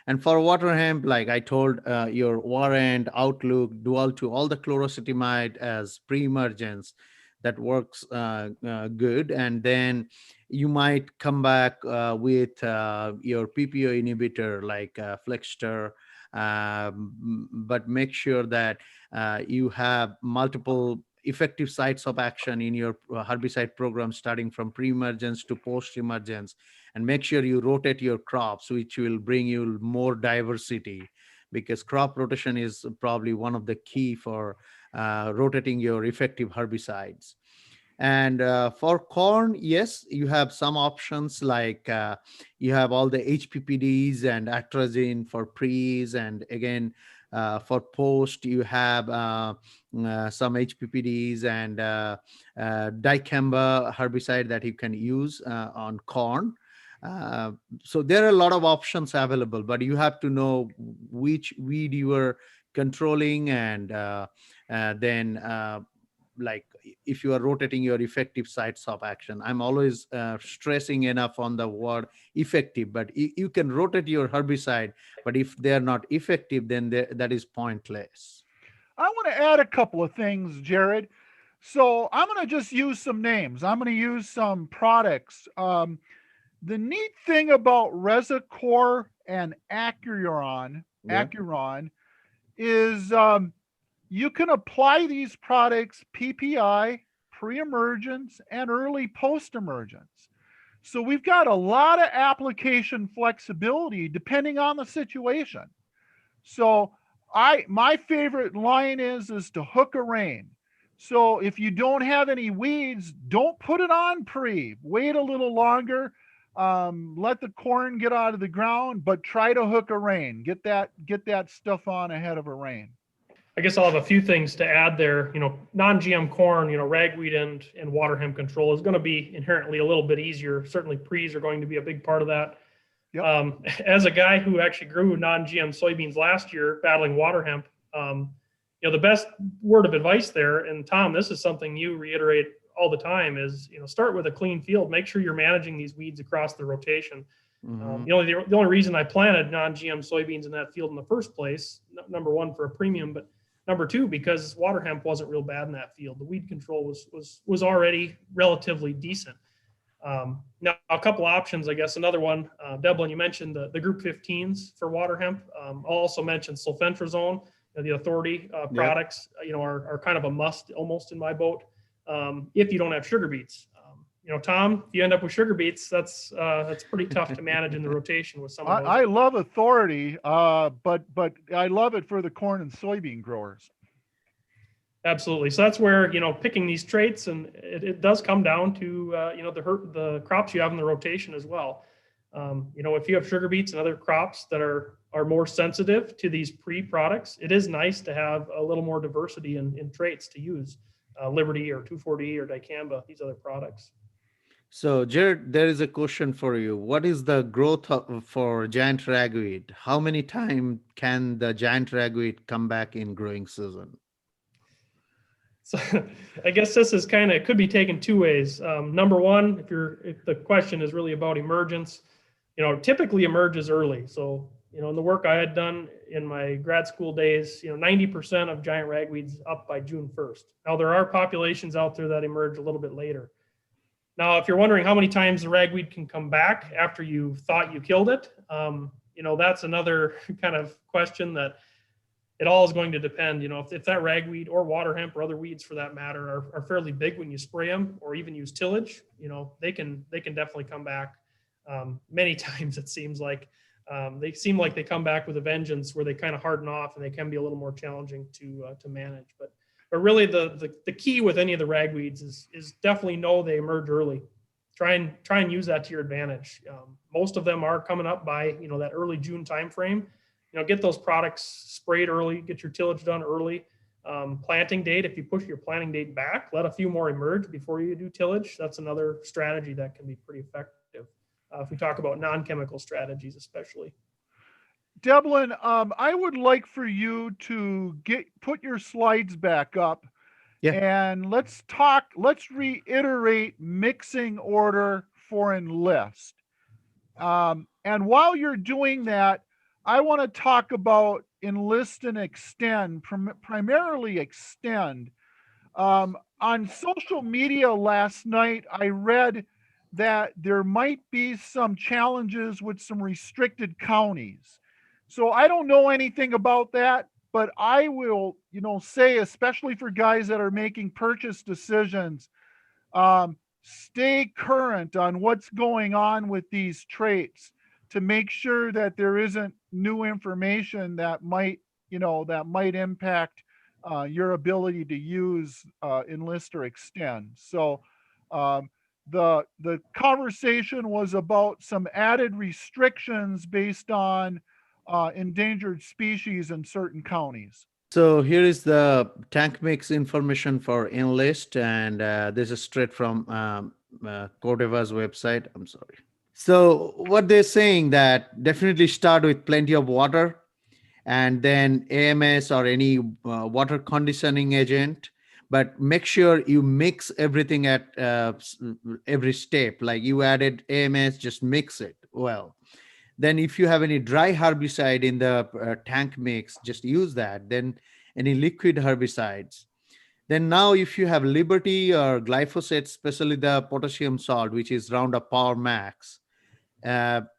And for water hemp, like I told, your Warrant, Outlook, Dual to all the chloroacetamide as pre-emergence, that works good. And then you might come back with your PPO inhibitor like Flexter, but make sure that you have multiple effective sites of action in your herbicide program, starting from pre-emergence to post-emergence, and make sure you rotate your crops, which will bring you more diversity, because crop rotation is probably one of the key for rotating your effective herbicides. And for corn, yes, you have some options, like you have all the HPPDs and atrazine for pre's, and again, for post, you have some HPPDs and dicamba herbicide that you can use on corn. So there are a lot of options available, but you have to know which weed you are controlling, and then like if you are rotating your effective sites of action. I'm always stressing enough on the word effective, but you can rotate your herbicide, but if they're not effective, then that is pointless. I want to add a couple of things, Jared. So I'm going to just use some names. I'm going to use some products. The neat thing about Resicor and Acuron is you can apply these products PPI, pre-emergence, and early post-emergence. So we've got a lot of application flexibility depending on the situation. So my favorite line is to hook a rain. So if you don't have any weeds, don't put it on pre. Wait a little longer. Let the corn get out of the ground, but try to hook a rain. Get that stuff on ahead of a rain. I guess I'll have a few things to add there. Non-GM corn, ragweed and water hemp control is going to be inherently a little bit easier. Certainly pre's are going to be a big part of that. Yep. As a guy who actually grew non-GM soybeans last year, battling water hemp, the best word of advice there, and Tom, this is something you reiterate all the time, is start with a clean field. Make sure you're managing these weeds across the rotation. Mm-hmm. The only reason I planted non-GM soybeans in that field in the first place, number one, for a premium, but number two, because water hemp wasn't real bad in that field. The weed control was already relatively decent. Now, a couple options, I guess. Another one, Debalin, you mentioned the group 15s for water hemp. I'll also mention sulfentrazone. The authority products, are kind of a must almost in my boat. If you don't have sugar beets, Tom, if you end up with sugar beets, that's pretty tough to manage in the rotation with some of those. I love authority, but I love it for the corn and soybean growers. Absolutely. So that's where, picking these traits, and it does come down to, the crops you have in the rotation as well. If you have sugar beets and other crops that are more sensitive to these pre-products, it is nice to have a little more diversity in traits to use, Liberty or 2,4-D or dicamba, these other products. So, Jared, there is a question for you. What is the growth for giant ragweed? How many times can the giant ragweed come back in growing season? So I guess this is could be taken two ways. Number one, if the question is really about emergence, typically emerges early. So, in the work I had done in my grad school days, 90% of giant ragweeds up by June 1st. Now, there are populations out there that emerge a little bit later. Now, if you're wondering how many times the ragweed can come back after you thought you killed it, that's another kind of question that it all is going to depend. If that ragweed or water hemp or other weeds for that matter are fairly big when you spray them or even use tillage, they can definitely come back. Many times it seems like they seem like they come back with a vengeance, where they kind of harden off and they can be a little more challenging to manage. But really the key with any of the ragweeds is definitely know they emerge early. Try and use that to your advantage. Most of them are coming up by that early June timeframe. Get those products sprayed early, get your tillage done early. Planting date, if you push your planting date back, let a few more emerge before you do tillage. That's another strategy that can be pretty effective. If we talk about non-chemical strategies, especially. Debalin, I would like for you to put your slides back up. Yeah. And let's reiterate mixing order for Enlist. And while you're doing that, I want to talk about Enlist and Extend, primarily Extend. On social media last night, I read that there might be some challenges with some restricted counties. So I don't know anything about that, but I will, say, especially for guys that are making purchase decisions, stay current on what's going on with these traits to make sure that there isn't new information that might impact your ability to use Enlist or Extend. So the conversation was about some added restrictions based on endangered species in certain counties. So here is the tank mix information for Enlist, and this is straight from Corteva's website. I'm sorry. So what they're saying, that definitely start with plenty of water, and then AMS or any water conditioning agent, but make sure you mix everything at every step. Like you added AMS, just mix it well. Then if you have any dry herbicide in the tank mix, just use that. Then any liquid herbicides. Then now if you have Liberty or glyphosate, especially the potassium salt, which is Roundup Power Max,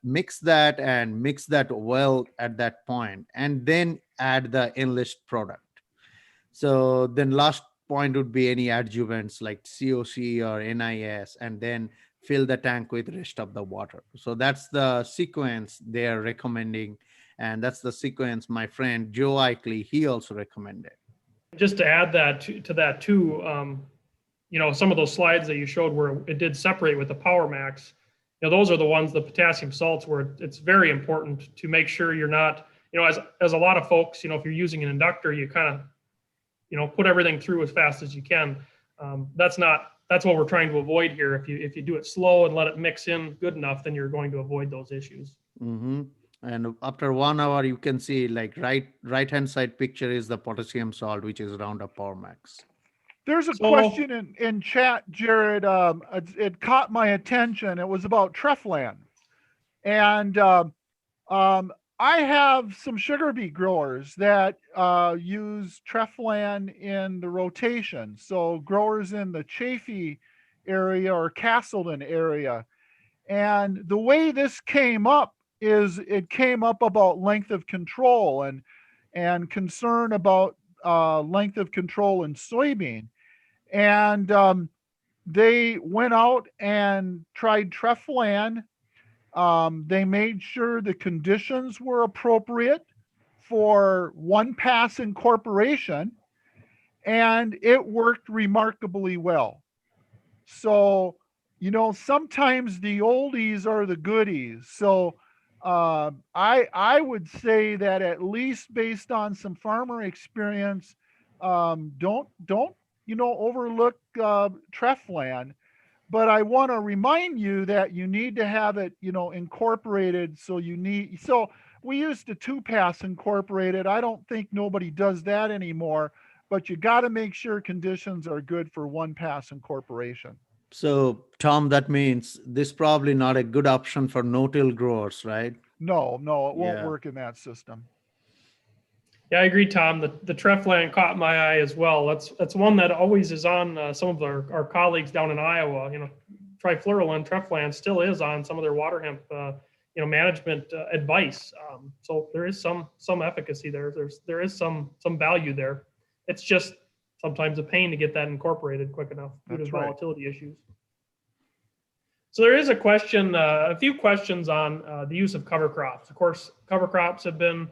mix that well at that point, and then add the Enlist product. So then last point would be any adjuvants like COC or NIS, and then fill the tank with rest of the water. So that's the sequence they are recommending, and that's the sequence my friend Joe Ikley, he also recommended. Just to add that to that too, some of those slides that you showed where it did separate with the Power Max, those are the ones, the potassium salts, where it's very important to make sure you're not, as a lot of folks, if you're using an inductor, you kind of, put everything through as fast as you can. That's what we're trying to avoid here. If you do it slow and let it mix in good enough, then you're going to avoid those issues. Mm-hmm. And after 1 hour, you can see like right hand side picture is the potassium salt, which is Roundup Power Max. There's a question in chat, Jared. It caught my attention. It was about Treflan. And I have some sugar beet growers that use Treflan in the rotation. So growers in the Chaffee area or Castleton area. And the way this came up is it came up about length of control and concern about length of control in soybean. And they went out and tried Treflan. They made sure the conditions were appropriate for one pass incorporation, and it worked remarkably well. So, sometimes the oldies are the goodies. So I would say that, at least based on some farmer experience, don't overlook Treflan. But I want to remind you that you need to have it, incorporated. So we used to 2-pass incorporated. I don't think nobody does that anymore, but you got to make sure conditions are good for 1-pass incorporation. So Tom, that means this probably not a good option for no-till growers, right? No, it won't work in that system. Yeah, I agree, Tom. The Treflan caught my eye as well. That's one that always is on some of our colleagues down in Iowa. Trifluralin, Treflan still is on some of their water hemp, management advice. So there is some efficacy there. There is some value there. It's just sometimes a pain to get that incorporated quick enough due to volatility issues. So there is a few questions on the use of cover crops. Of course, cover crops have been,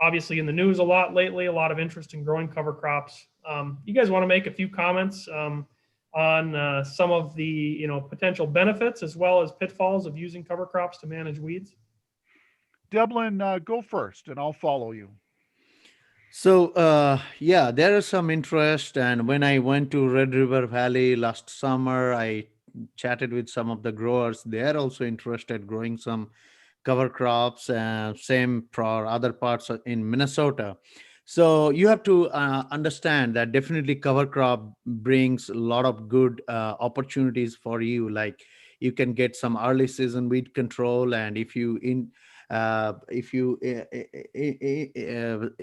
obviously in the news a lot lately, a lot of interest in growing cover crops. You guys want to make a few comments on some of the potential benefits as well as pitfalls of using cover crops to manage weeds? Debalin, go first and I'll follow you. So there is some interest, and when I went to Red River Valley last summer, I chatted with some of the growers. They are also interested growing some cover crops, same for other parts in Minnesota. So you have to understand that definitely cover crop brings a lot of good opportunities for you. Like you can get some early season weed control, and if you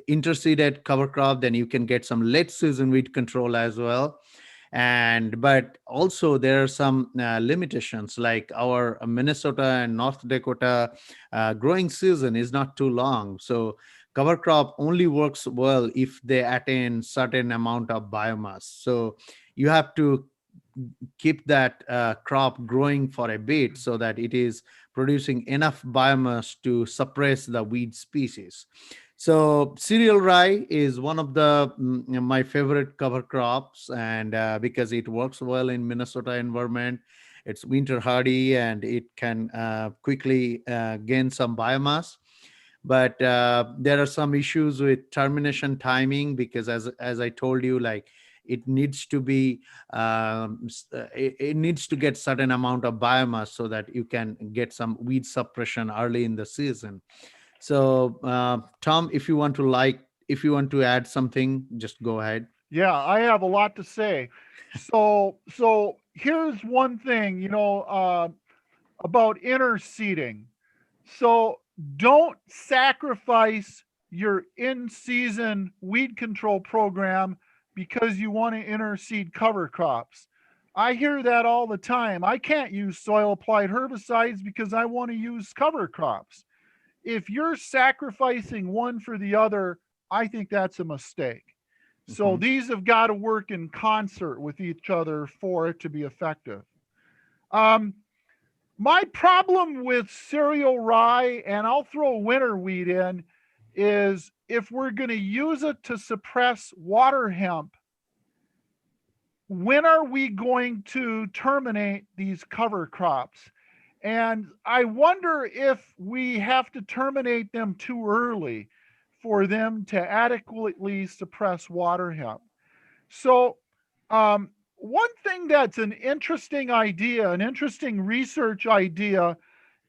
interseeded cover crop, then you can get some late season weed control as well. But also there are some limitations, like our Minnesota and North Dakota growing season is not too long. So cover crop only works well if they attain certain amount of biomass. So you have to keep that crop growing for a bit so that it is producing enough biomass to suppress the weed species. So cereal rye is one of the my favorite cover crops, and because it works well in Minnesota environment, it's winter hardy and it can quickly gain some biomass. But there are some issues with termination timing, because as I told you, like it needs to be it needs to get certain amount of biomass so that you can get some weed suppression early in the season. So Tom, if you want to add something, just go ahead. Yeah, I have a lot to say. So here's one thing, about interseeding. So don't sacrifice your in-season weed control program because you want to interseed cover crops. I hear that all the time. I can't use soil applied herbicides because I want to use cover crops. If you're sacrificing one for the other, I think that's a mistake. So these have got to work in concert with each other for it to be effective. Um, my problem with cereal rye, and I'll throw winter wheat in, is if we're going to use it to suppress water hemp, when are we going to terminate these cover crops? And I wonder if we have to terminate them too early for them to adequately suppress water hemp. So, one thing that's an interesting idea, an interesting research idea,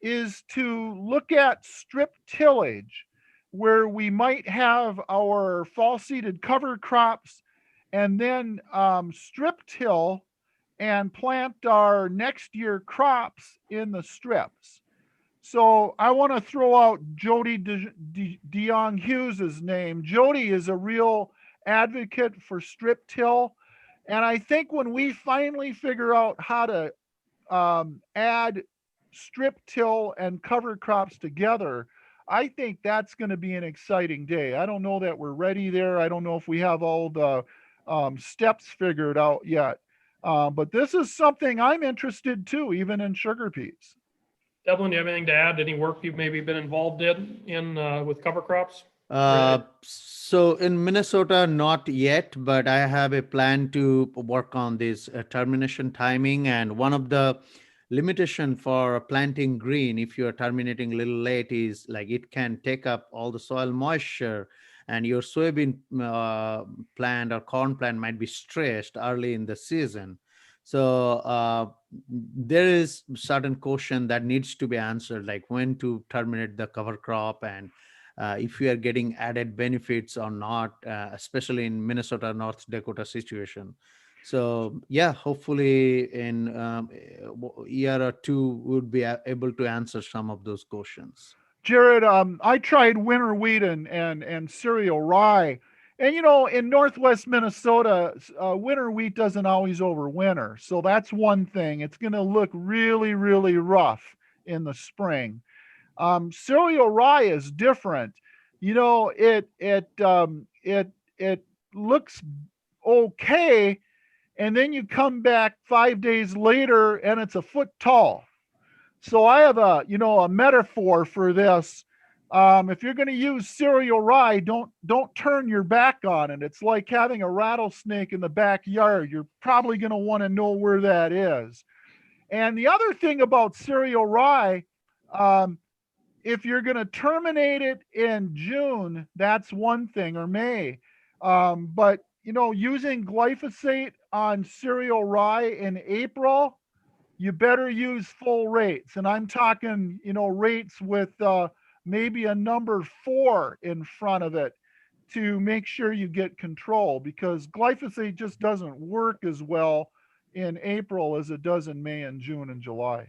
is to look at strip tillage, where we might have our fall seeded cover crops and then strip till and plant our next year crops in the strips. So I want to throw out Jody DeYoung Hughes's name. Jody is a real advocate for strip till. And I think when we finally figure out how to add strip till and cover crops together, I think that's going to be an exciting day. I don't know that we're ready there. I don't know if we have all the steps figured out yet. But this is something I'm interested too, even in sugar beets. Debalin, do you have anything to add? Any work you've maybe been involved in with cover crops? So in Minnesota, not yet, but I have a plan to work on this termination timing. And one of the limitation for planting green, if you're terminating a little late, is like it can take up all the soil moisture, and your soybean plant or corn plant might be stressed early in the season. So there is certain question that needs to be answered, like when to terminate the cover crop, and if we are getting added benefits or not, especially in Minnesota, North Dakota situation. So yeah, hopefully in year or two, we'll be able to answer some of those questions. Jared, I tried winter wheat and cereal rye. And in Northwest Minnesota, winter wheat doesn't always overwinter. So that's one thing. It's going to look really, really rough in the spring. Cereal rye is different. It looks okay, and then you come back 5 days later and it's a foot tall. So I have a metaphor for this. If you're going to use cereal rye, don't turn your back on it. It's like having a rattlesnake in the backyard. You're probably going to want to know where that is. And the other thing about cereal rye, if you're going to terminate it in June, that's one thing, or May. But using glyphosate on cereal rye in April, you better use full rates. And I'm talking, rates with maybe a number 4 in front of it to make sure you get control, because glyphosate just doesn't work as well in April as it does in May and June and July.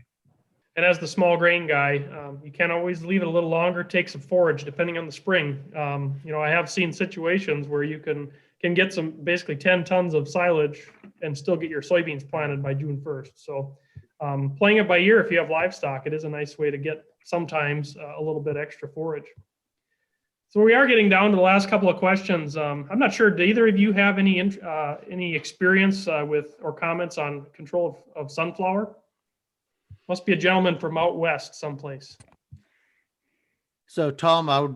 And as the small grain guy, you can't always leave it a little longer, take some forage depending on the spring. I have seen situations where you can get some basically 10 tons of silage and still get your soybeans planted by June 1st. So playing it by ear, if you have livestock, it is a nice way to get sometimes a little bit extra forage. So we are getting down to the last couple of questions. I'm not sure, do either of you have any experience with or comments on control of sunflower? Must be a gentleman from out west someplace. So Tom, I would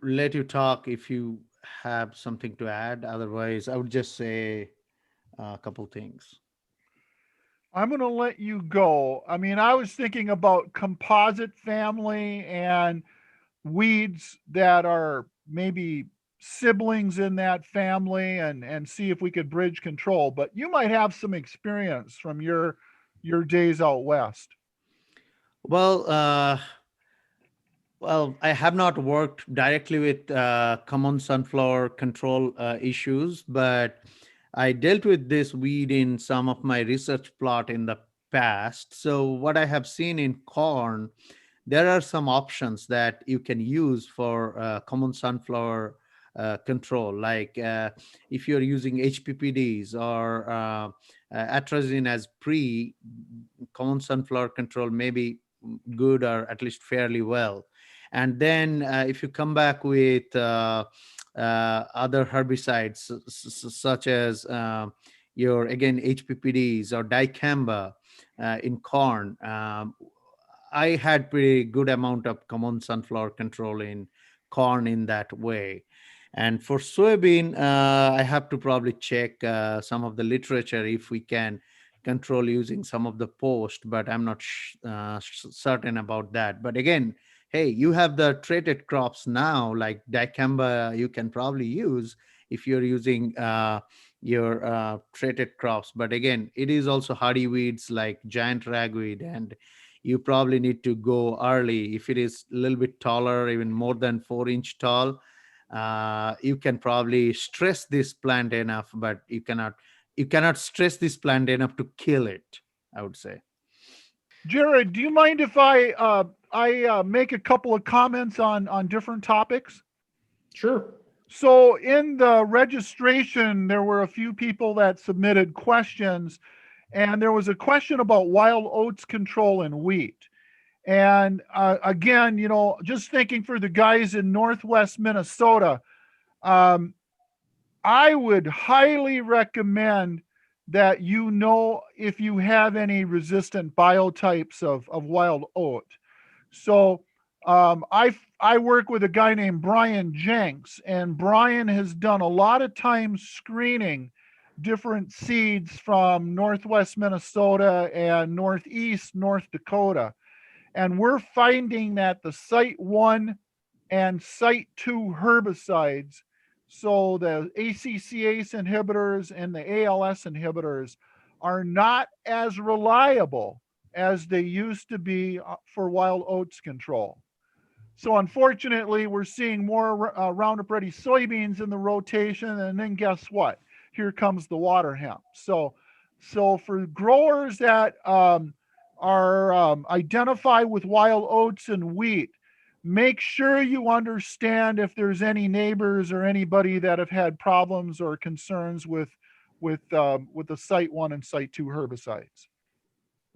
let you talk if you have something to add. Otherwise, I would just say a couple things. I'm going to let you go. I mean, I was thinking about composite family and weeds that are maybe siblings in that family, and see if we could bridge control. But you might have some experience from your days out west. Well, I have not worked directly with common sunflower control issues, but I dealt with this weed in some of my research plot in the past. So what I have seen in corn, there are some options that you can use for common sunflower control, like if you're using HPPDs or atrazine as common sunflower control, maybe good or at least fairly well. And then if you come back with other herbicides such as your, again, HPPDs or dicamba, in corn, I had pretty good amount of common sunflower control in corn in that way. And for soybean, I have to probably check some of the literature if we can control using some of the post, but I'm not certain about that. But again, hey, you have the traded crops now, like dicamba, you can probably use if you're using your traded crops. But again, it is also hardy weeds like giant ragweed, and you probably need to go early. If it is a little bit taller, even more than 4 inch tall, you can probably stress this plant enough, but you cannot stress this plant enough to kill it, I would say. Jared, do you mind if I make a couple of comments on different topics? Sure. So in the registration, there were a few people that submitted questions, and there was a question about wild oats control in wheat. And again, just thinking for the guys in Northwest Minnesota, I would highly recommend that if you have any resistant biotypes of wild oat. So I work with a guy named Brian Jenks, and Brian has done a lot of time screening different seeds from Northwest Minnesota and Northeast North Dakota. And we're finding that the Site 1 and Site 2 herbicides, so the ACCase inhibitors and the ALS inhibitors, are not as reliable as they used to be for wild oats control. So unfortunately, we're seeing more Roundup Ready soybeans in the rotation, and then guess what? Here comes the water hemp. So for growers that identify with wild oats and wheat, make sure you understand if there's any neighbors or anybody that have had problems or concerns with the Site 1 and Site 2 herbicides.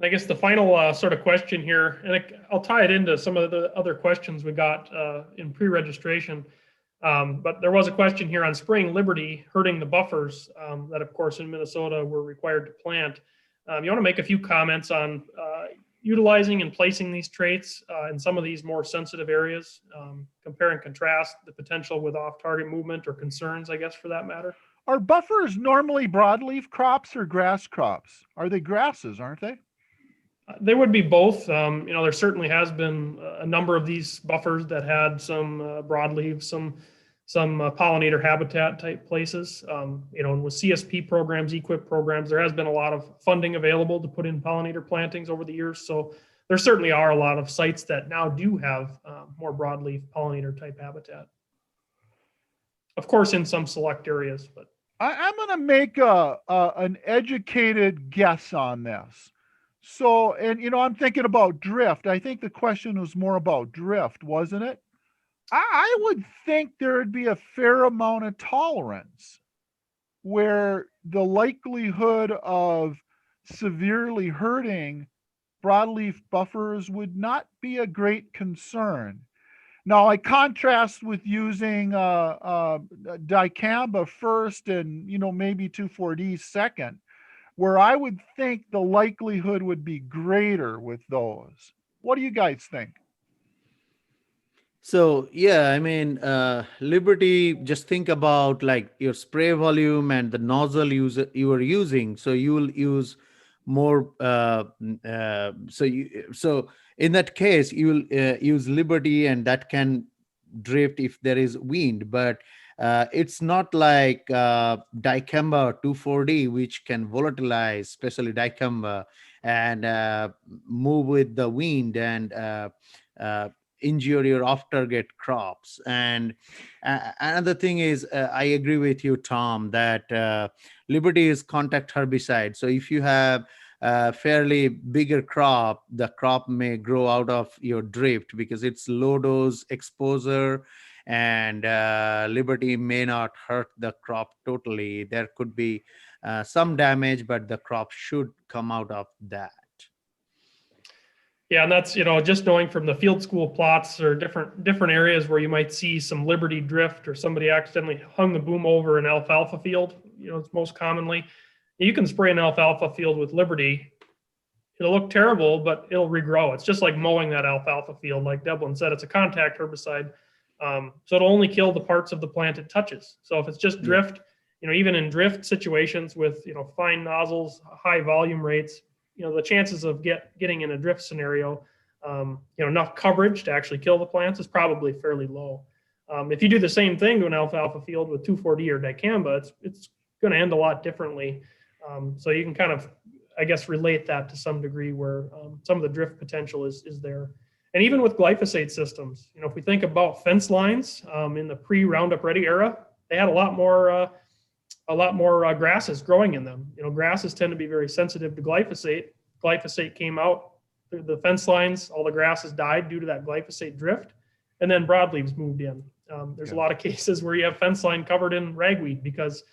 I guess the final sort of question here, and I'll tie it into some of the other questions we got in pre-registration. But there was a question here on spraying Liberty hurting the buffers that, of course, in Minnesota we're required to plant. You want to make a few comments on utilizing and placing these traits in some of these more sensitive areas, compare and contrast the potential with off-target movement or concerns, I guess, for that matter. Are buffers normally broadleaf crops or grass crops? Are they grasses, aren't they? They would be both. There certainly has been a number of these buffers that had some broadleaves, some pollinator habitat type places. And with CSP programs, EQIP programs, there has been a lot of funding available to put in pollinator plantings over the years. So there certainly are a lot of sites that now do have more broadleaf pollinator type habitat. Of course, in some select areas, but I'm going to make an educated guess on this. So, and I'm thinking about drift. I think the question was more about drift, wasn't it? I would think there would be a fair amount of tolerance where the likelihood of severely hurting broadleaf buffers would not be a great concern. Now, I contrast with using dicamba first and, maybe 2,4-D second, where I would think the likelihood would be greater with those. What do you guys think? So yeah, I mean, Liberty, just think about like your spray volume and the nozzle you are using. So you will use more. So in that case, you will use Liberty, and that can drift if there is wind. But it's not like dicamba or 2,4-D, which can volatilize, especially dicamba, and move with the wind and injure your off-target crops. And another thing is, I agree with you, Tom, that Liberty is contact herbicide. So if you have a fairly bigger crop, the crop may grow out of your drift because it's low dose exposure, and Liberty may not hurt the crop totally. There could be some damage, but the crop should come out of that. yeah, and that's just knowing from the field school plots or different areas where you might see some Liberty drift or somebody accidentally hung the boom over an alfalfa field. It's most commonly you can spray an alfalfa field with Liberty. it'll look terrible, but it'll regrow. It's just like mowing that alfalfa field. Like Debalin said, it's a contact herbicide. So it'll only kill the parts of the plant it touches. So if it's just drift, even in drift situations with, fine nozzles, high volume rates, the chances of getting in a drift scenario, enough coverage to actually kill the plants is probably fairly low. If you do the same thing to an alfalfa field with 2,4-D or dicamba, it's going to end a lot differently. So you can kind of, I guess, relate that to some degree where some of the drift potential is there. And even with glyphosate systems, if we think about fence lines in the pre-Roundup Ready era, they had a lot more grasses growing in them. Grasses tend to be very sensitive to glyphosate. Glyphosate came out, the fence lines, all the grasses died due to that glyphosate drift, and then broadleaves moved in. There's a lot of cases where you have fence line covered in ragweed because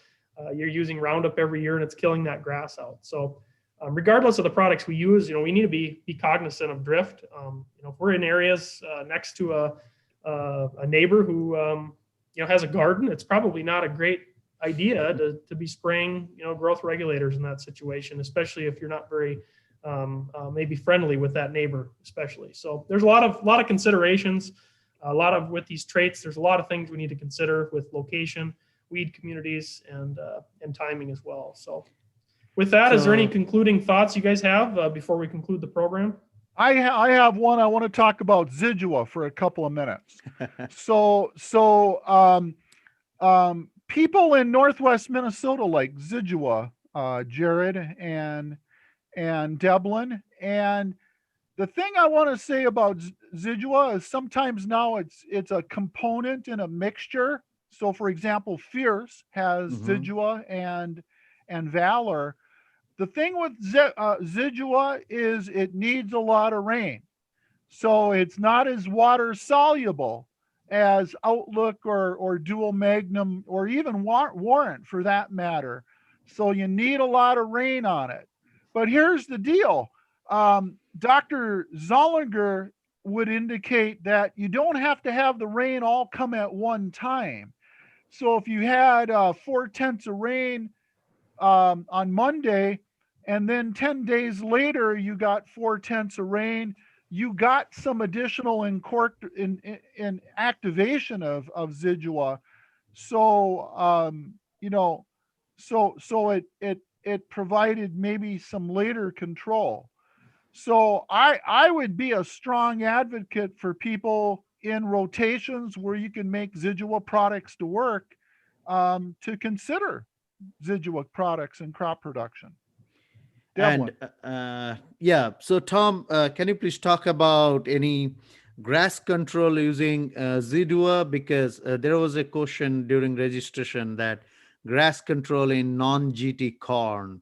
you're using Roundup every year and it's killing that grass out. So regardless of the products we use, we need to be cognizant of drift. If we're in areas next to a neighbor who has a garden, it's probably not a great idea to be spraying growth regulators in that situation, especially if you're not very maybe friendly with that neighbor, especially. So there's a lot of considerations. With these traits, there's a lot of things we need to consider with location, weed communities, and timing as well. So with that, is there any concluding thoughts you guys have before we conclude the program? I have one. I want to talk about Zidua for a couple of minutes. So people in Northwest Minnesota like Zidua, Jared and Debalin. And the thing I want to say about Zidua is sometimes now it's a component in a mixture. So for example, Fierce has Zidua and Valor. The thing with Zidua is it needs a lot of rain. So it's not as water soluble as Outlook or Dual Magnum or even Warrant for that matter. So you need a lot of rain on it. But here's the deal. Dr. Zollinger would indicate that you don't have to have the rain all come at one time. So if you had 4/10 of rain on Monday, and then 10 days later you got 4/10 of rain, you got some additional in activation of Zidua. So so it provided maybe some later control. So I would be a strong advocate for people in rotations where you can make Zidua products to work, to consider Zidua products in crop production. Debalin. And so Tom, can you please talk about any grass control using Zidua? Because there was a question during registration that grass control in non-GT corn.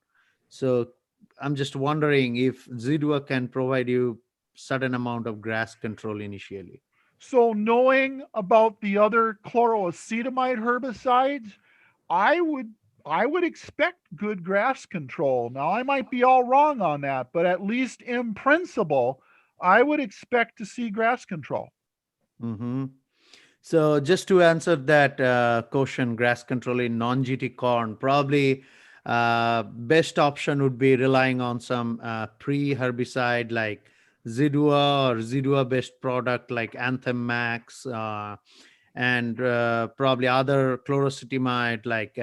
So I'm just wondering if Zidua can provide you certain amount of grass control initially. So knowing about the other chloroacetamide herbicides, I would expect good grass control. Now I might be all wrong on that, but at least in principle, I would expect to see grass control. So just to answer that question, grass control in non-GT corn, probably best option would be relying on some pre-herbicide like Zidua or Zidua-based product like Anthem Max, and probably other chlorocetamide like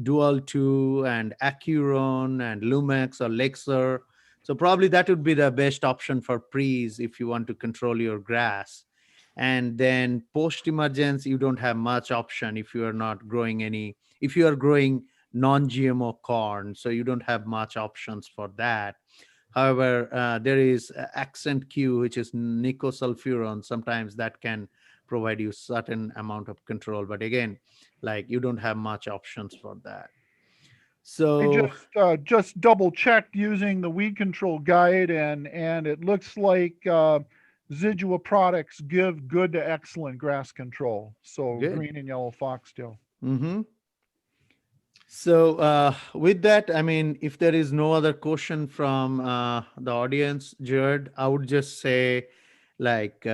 Dual 2 and Acuron and Lumex or Lexer. So probably that would be the best option for pre's if you want to control your grass. And then post-emergence, you don't have much option if you are not growing if you are growing non-GMO corn, so you don't have much options for that. However, there is Accent Q, which is nicosulfuron. Sometimes that can provide you certain amount of control, but again, like you don't have much options for that. So I just double checked using the weed control guide, and it looks like Zidua products give good to excellent grass control. So good. Green and yellow foxtail. So with that, I mean, if there is no other question from the audience, Jared, I would just say, like,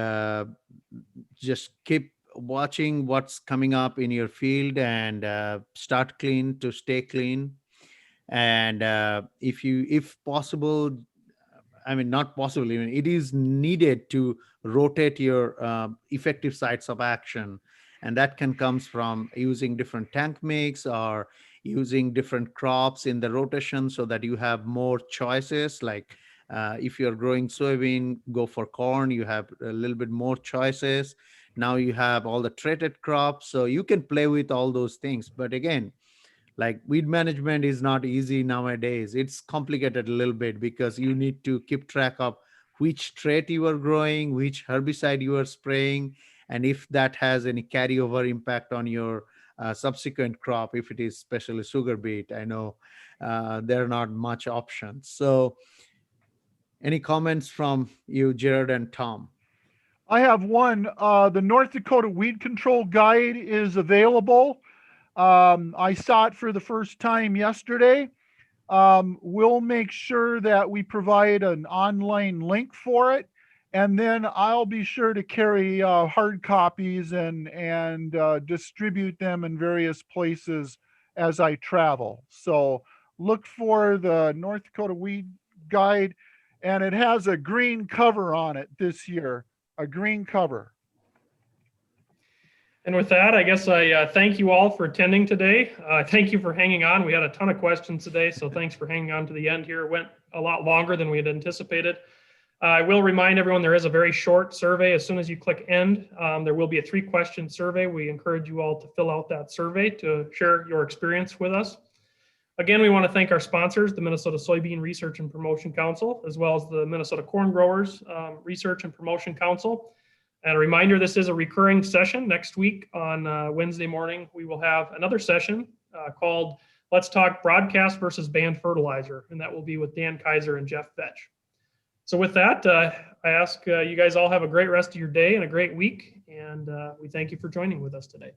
just keep watching what's coming up in your field and start clean to stay clean. And if possible, I mean, not possible, even it is needed to rotate your effective sites of action. And that can comes from using different tank mix or using different crops in the rotation so that you have more choices. Like if you're growing soybean, go for corn, you have a little bit more choices. Now you have all the traded crops. So you can play with all those things. But again, like weed management is not easy nowadays. It's complicated a little bit because you need to keep track of which trait you are growing, which herbicide you are spraying, and if that has any carryover impact on your subsequent crop, if it is especially sugar beet. I know there are not much options. So any comments from you, Jared and Tom? I have one. The North Dakota Weed Control Guide is available. I saw it for the first time yesterday. We'll make sure that we provide an online link for it, and then I'll be sure to carry hard copies and distribute them in various places as I travel. So look for the North Dakota Weed Guide, and it has a green cover on it this year, a green cover. And with that, I guess I thank you all for attending today. Thank you for hanging on. We had a ton of questions today, so thanks for hanging on to the end here. It went a lot longer than we had anticipated. I will remind everyone there is a very short survey. As soon as you click end, there will be a 3-question survey. We encourage you all to fill out that survey to share your experience with us. Again, we want to thank our sponsors, the Minnesota Soybean Research and Promotion Council, as well as the Minnesota Corn Growers Research and Promotion Council. And a reminder, this is a recurring session. Next week on Wednesday morning, we will have another session called Let's Talk Broadcast versus Banned Fertilizer. And that will be with Dan Kaiser and Jeff Vetch. So with that, I ask you guys all have a great rest of your day and a great week. And we thank you for joining with us today.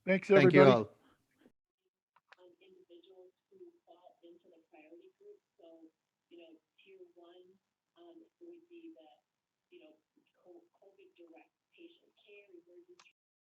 Thanks, everybody. Thank you all.